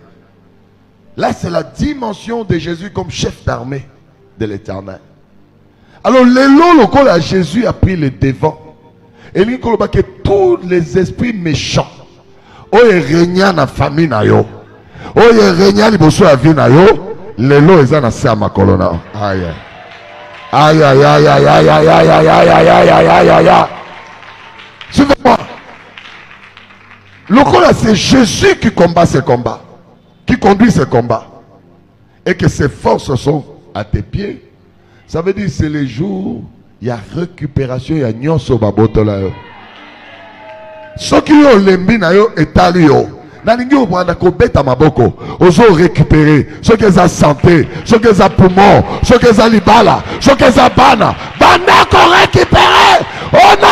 Là, c'est la dimension de Jésus comme chef d'armée de l'Éternel. Alors, le Jésus a pris le devant. Et il dit que tous les esprits méchants, oh, ils règnent dans la famille, oh, ils règnent dans la vie, les lots, ils ont ça ma colonne. Aïe, aïe, aïe, aïe, aïe, aïe, aïe, aïe, aïe, aïe, aïe, aïe, aïe, aïe, aïe, aïe. Suivez-moi. Le coup là, c'est Jésus qui combat ce combat, qui conduit ce combat. Et que ses forces sont à tes pieds. Ça veut dire que c'est les jours, il y a récupération, il y a nyonso baboto là. Ce qui est lembi na yo etali yo. Nalingi obanda ko beta maboko, ozo récupérer ce que za santé, ce que za poumon, ce que za libala, ce que za bana, banda ko récupérer. Oh non!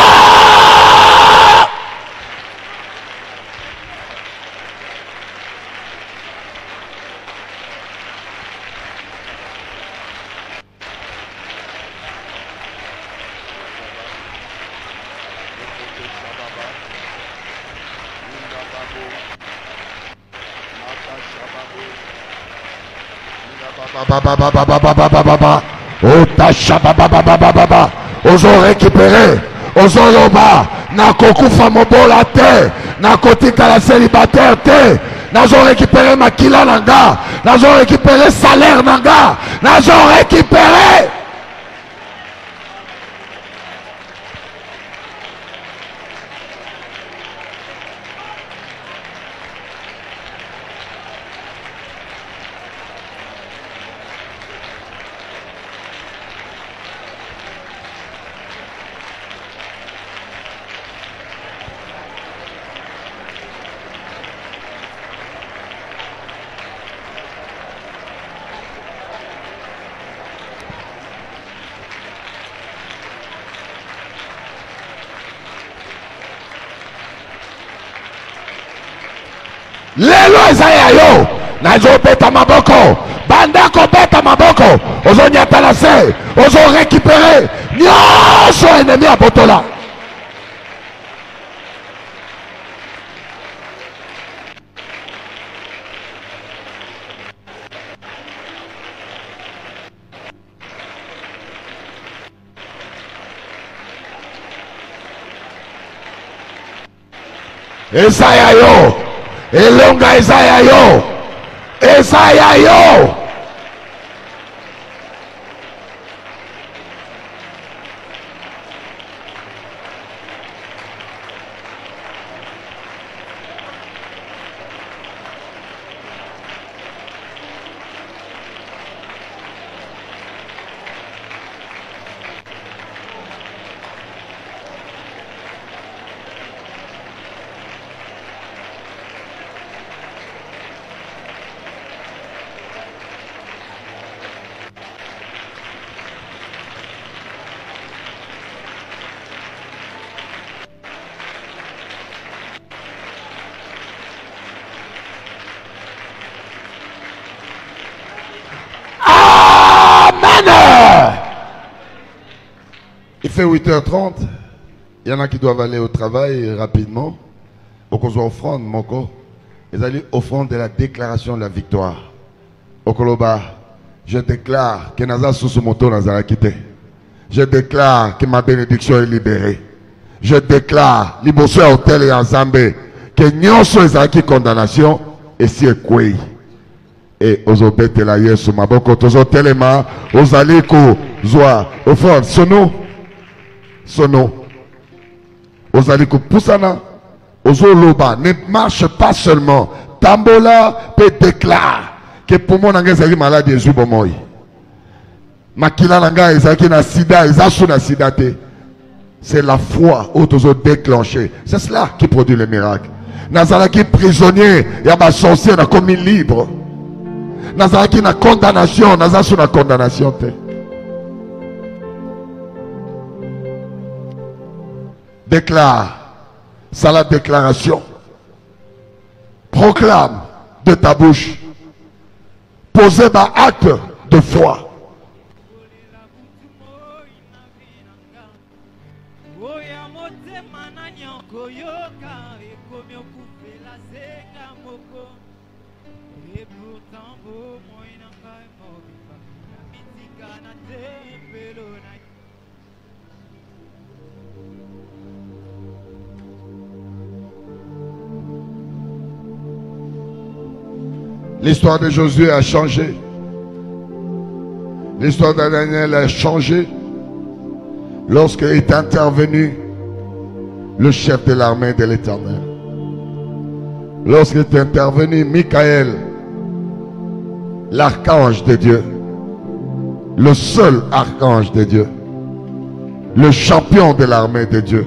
Ozo récupérer, ozo loba, na kokufa mobola te, na kotika la célibataire te, nazo récupérer makila nanga, nazo récupérer salaire nanga, nazo récupérer. Lelo ezaya yo nazo beta maboko banda ko beta maboko ozo nyata la se ozo récupérer nyonso ennemi abotola. Ezaya yo elonga ezaya yo, ezaya yo. Il fait 8h30. Il y en a qui doivent aller au travail rapidement. Beaucoup sont offrande, moko. Ils allaient offrande de la déclaration de la victoire. Okoloba, je déclare que Naza Susumoto Nazara quitté. Je déclare que ma bénédiction est libérée. Je déclare, Liboso Hôtel et Ensemble, que Nyonso Ezaki condamnation et si est et ozobete la yesu maboko tozo telema ozaliko zwa offrande sono ozaliko pusana ozoloba ne marche pas seulement tambola peut déclare que pour mon nanga ezali malade ezwi bomoi makila nanga ezaki na sida ezasu na sida te. C'est la foi où tozo déclenché, c'est cela qui produit le miracle. Nazalaki prisonnier yaba sorcier na commis libre. Nazaraki na condamnation, nazasu na condamnation te. Déclare, c'est la déclaration. Proclame de ta bouche. Posez ma acte de foi. L'histoire de Josué a changé. L'histoire de Daniel a changé lorsqu'il est intervenu le chef de l'armée de l'Éternel. Lorsqu'il est intervenu Michael, l'archange de Dieu, le seul archange de Dieu, le champion de l'armée de Dieu.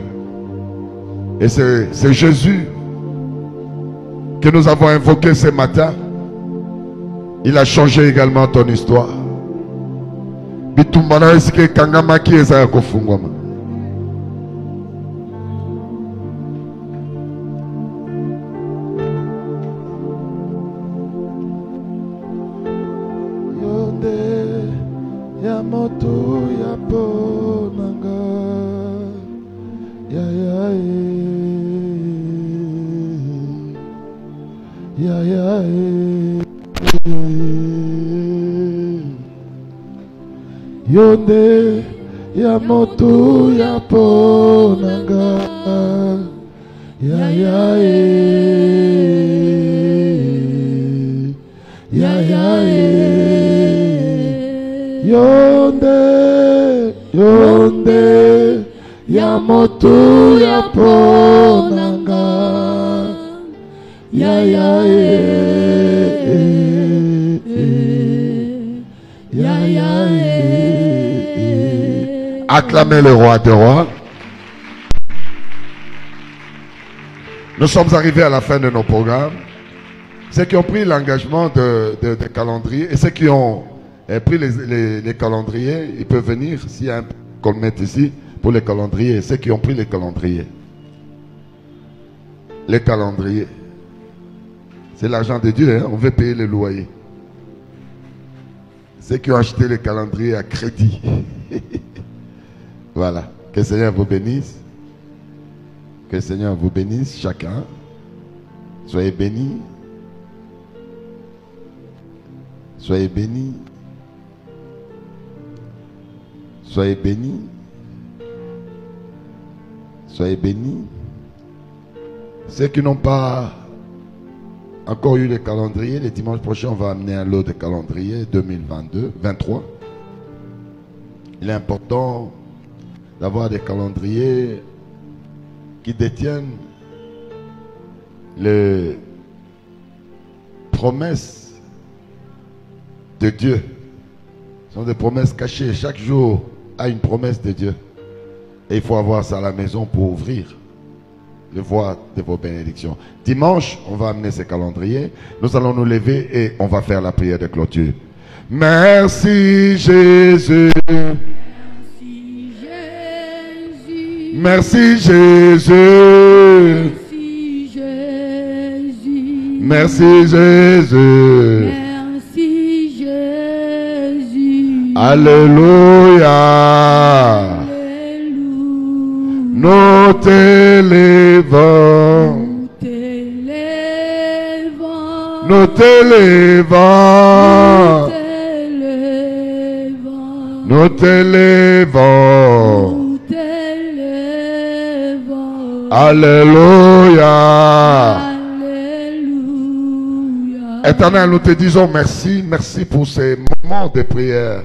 Et c'est Jésus que nous avons invoqué ce matin. Il a changé également ton histoire. Bitumbana esike kangama ki eza kofungwama. Yonde ya moto ya ponanga ya ya Yonde ya moto ya ponanga. Ya ya ya ya Yonde yonde ya moto ya ponanga. Ya ya ya ya. Acclamez le roi des rois. Nous sommes arrivés à la fin de nos programmes. Ceux qui ont pris l'engagement de calendrier et ceux qui ont pris les calendriers, ils peuvent venir s'il y a un qu'on mette ici pour les calendriers. Ceux qui ont pris les calendriers. Les calendriers. C'est l'argent de Dieu, hein? On veut payer les loyers. Ceux qui ont acheté les calendriers à crédit. Voilà. Que le Seigneur vous bénisse. Que le Seigneur vous bénisse chacun. Soyez bénis. Soyez bénis. Soyez bénis. Soyez bénis. Ceux qui n'ont pas encore eu les calendriers, les dimanches prochains, on va amener un lot de calendriers 2022-23. Il est important d'avoir des calendriers qui détiennent les promesses de Dieu. Ce sont des promesses cachées. Chaque jour a une promesse de Dieu. Et il faut avoir ça à la maison pour ouvrir le voie de vos bénédictions. Dimanche, on va amener ces calendriers. Nous allons nous lever et on va faire la prière de clôture. Merci Jésus. Merci Jésus. Merci Jésus. Merci Jésus. Alléluia. Nous t'élèvons. Nous t'élèvons. Nous t'élèvons. Alléluia. Éternel, nous te disons merci. Merci pour ces moments de prière.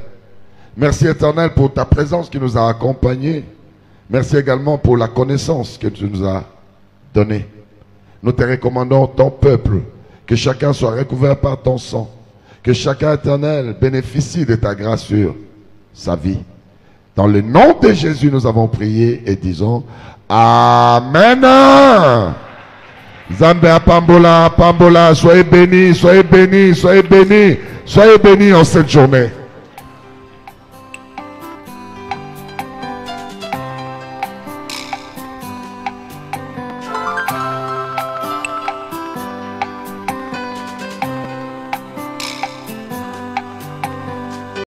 Merci Éternel pour ta présence qui nous a accompagnés. Merci également pour la connaissance que tu nous as donnée. Nous te recommandons ton peuple. Que chacun soit recouvert par ton sang. Que chacun, Éternel, bénéficie de ta grâce sur sa vie. Dans le nom de Jésus, nous avons prié et disons Amen. Zambé Pambola, Pambola, soyez bénis, soyez bénis, soyez bénis, soyez bénis en cette journée.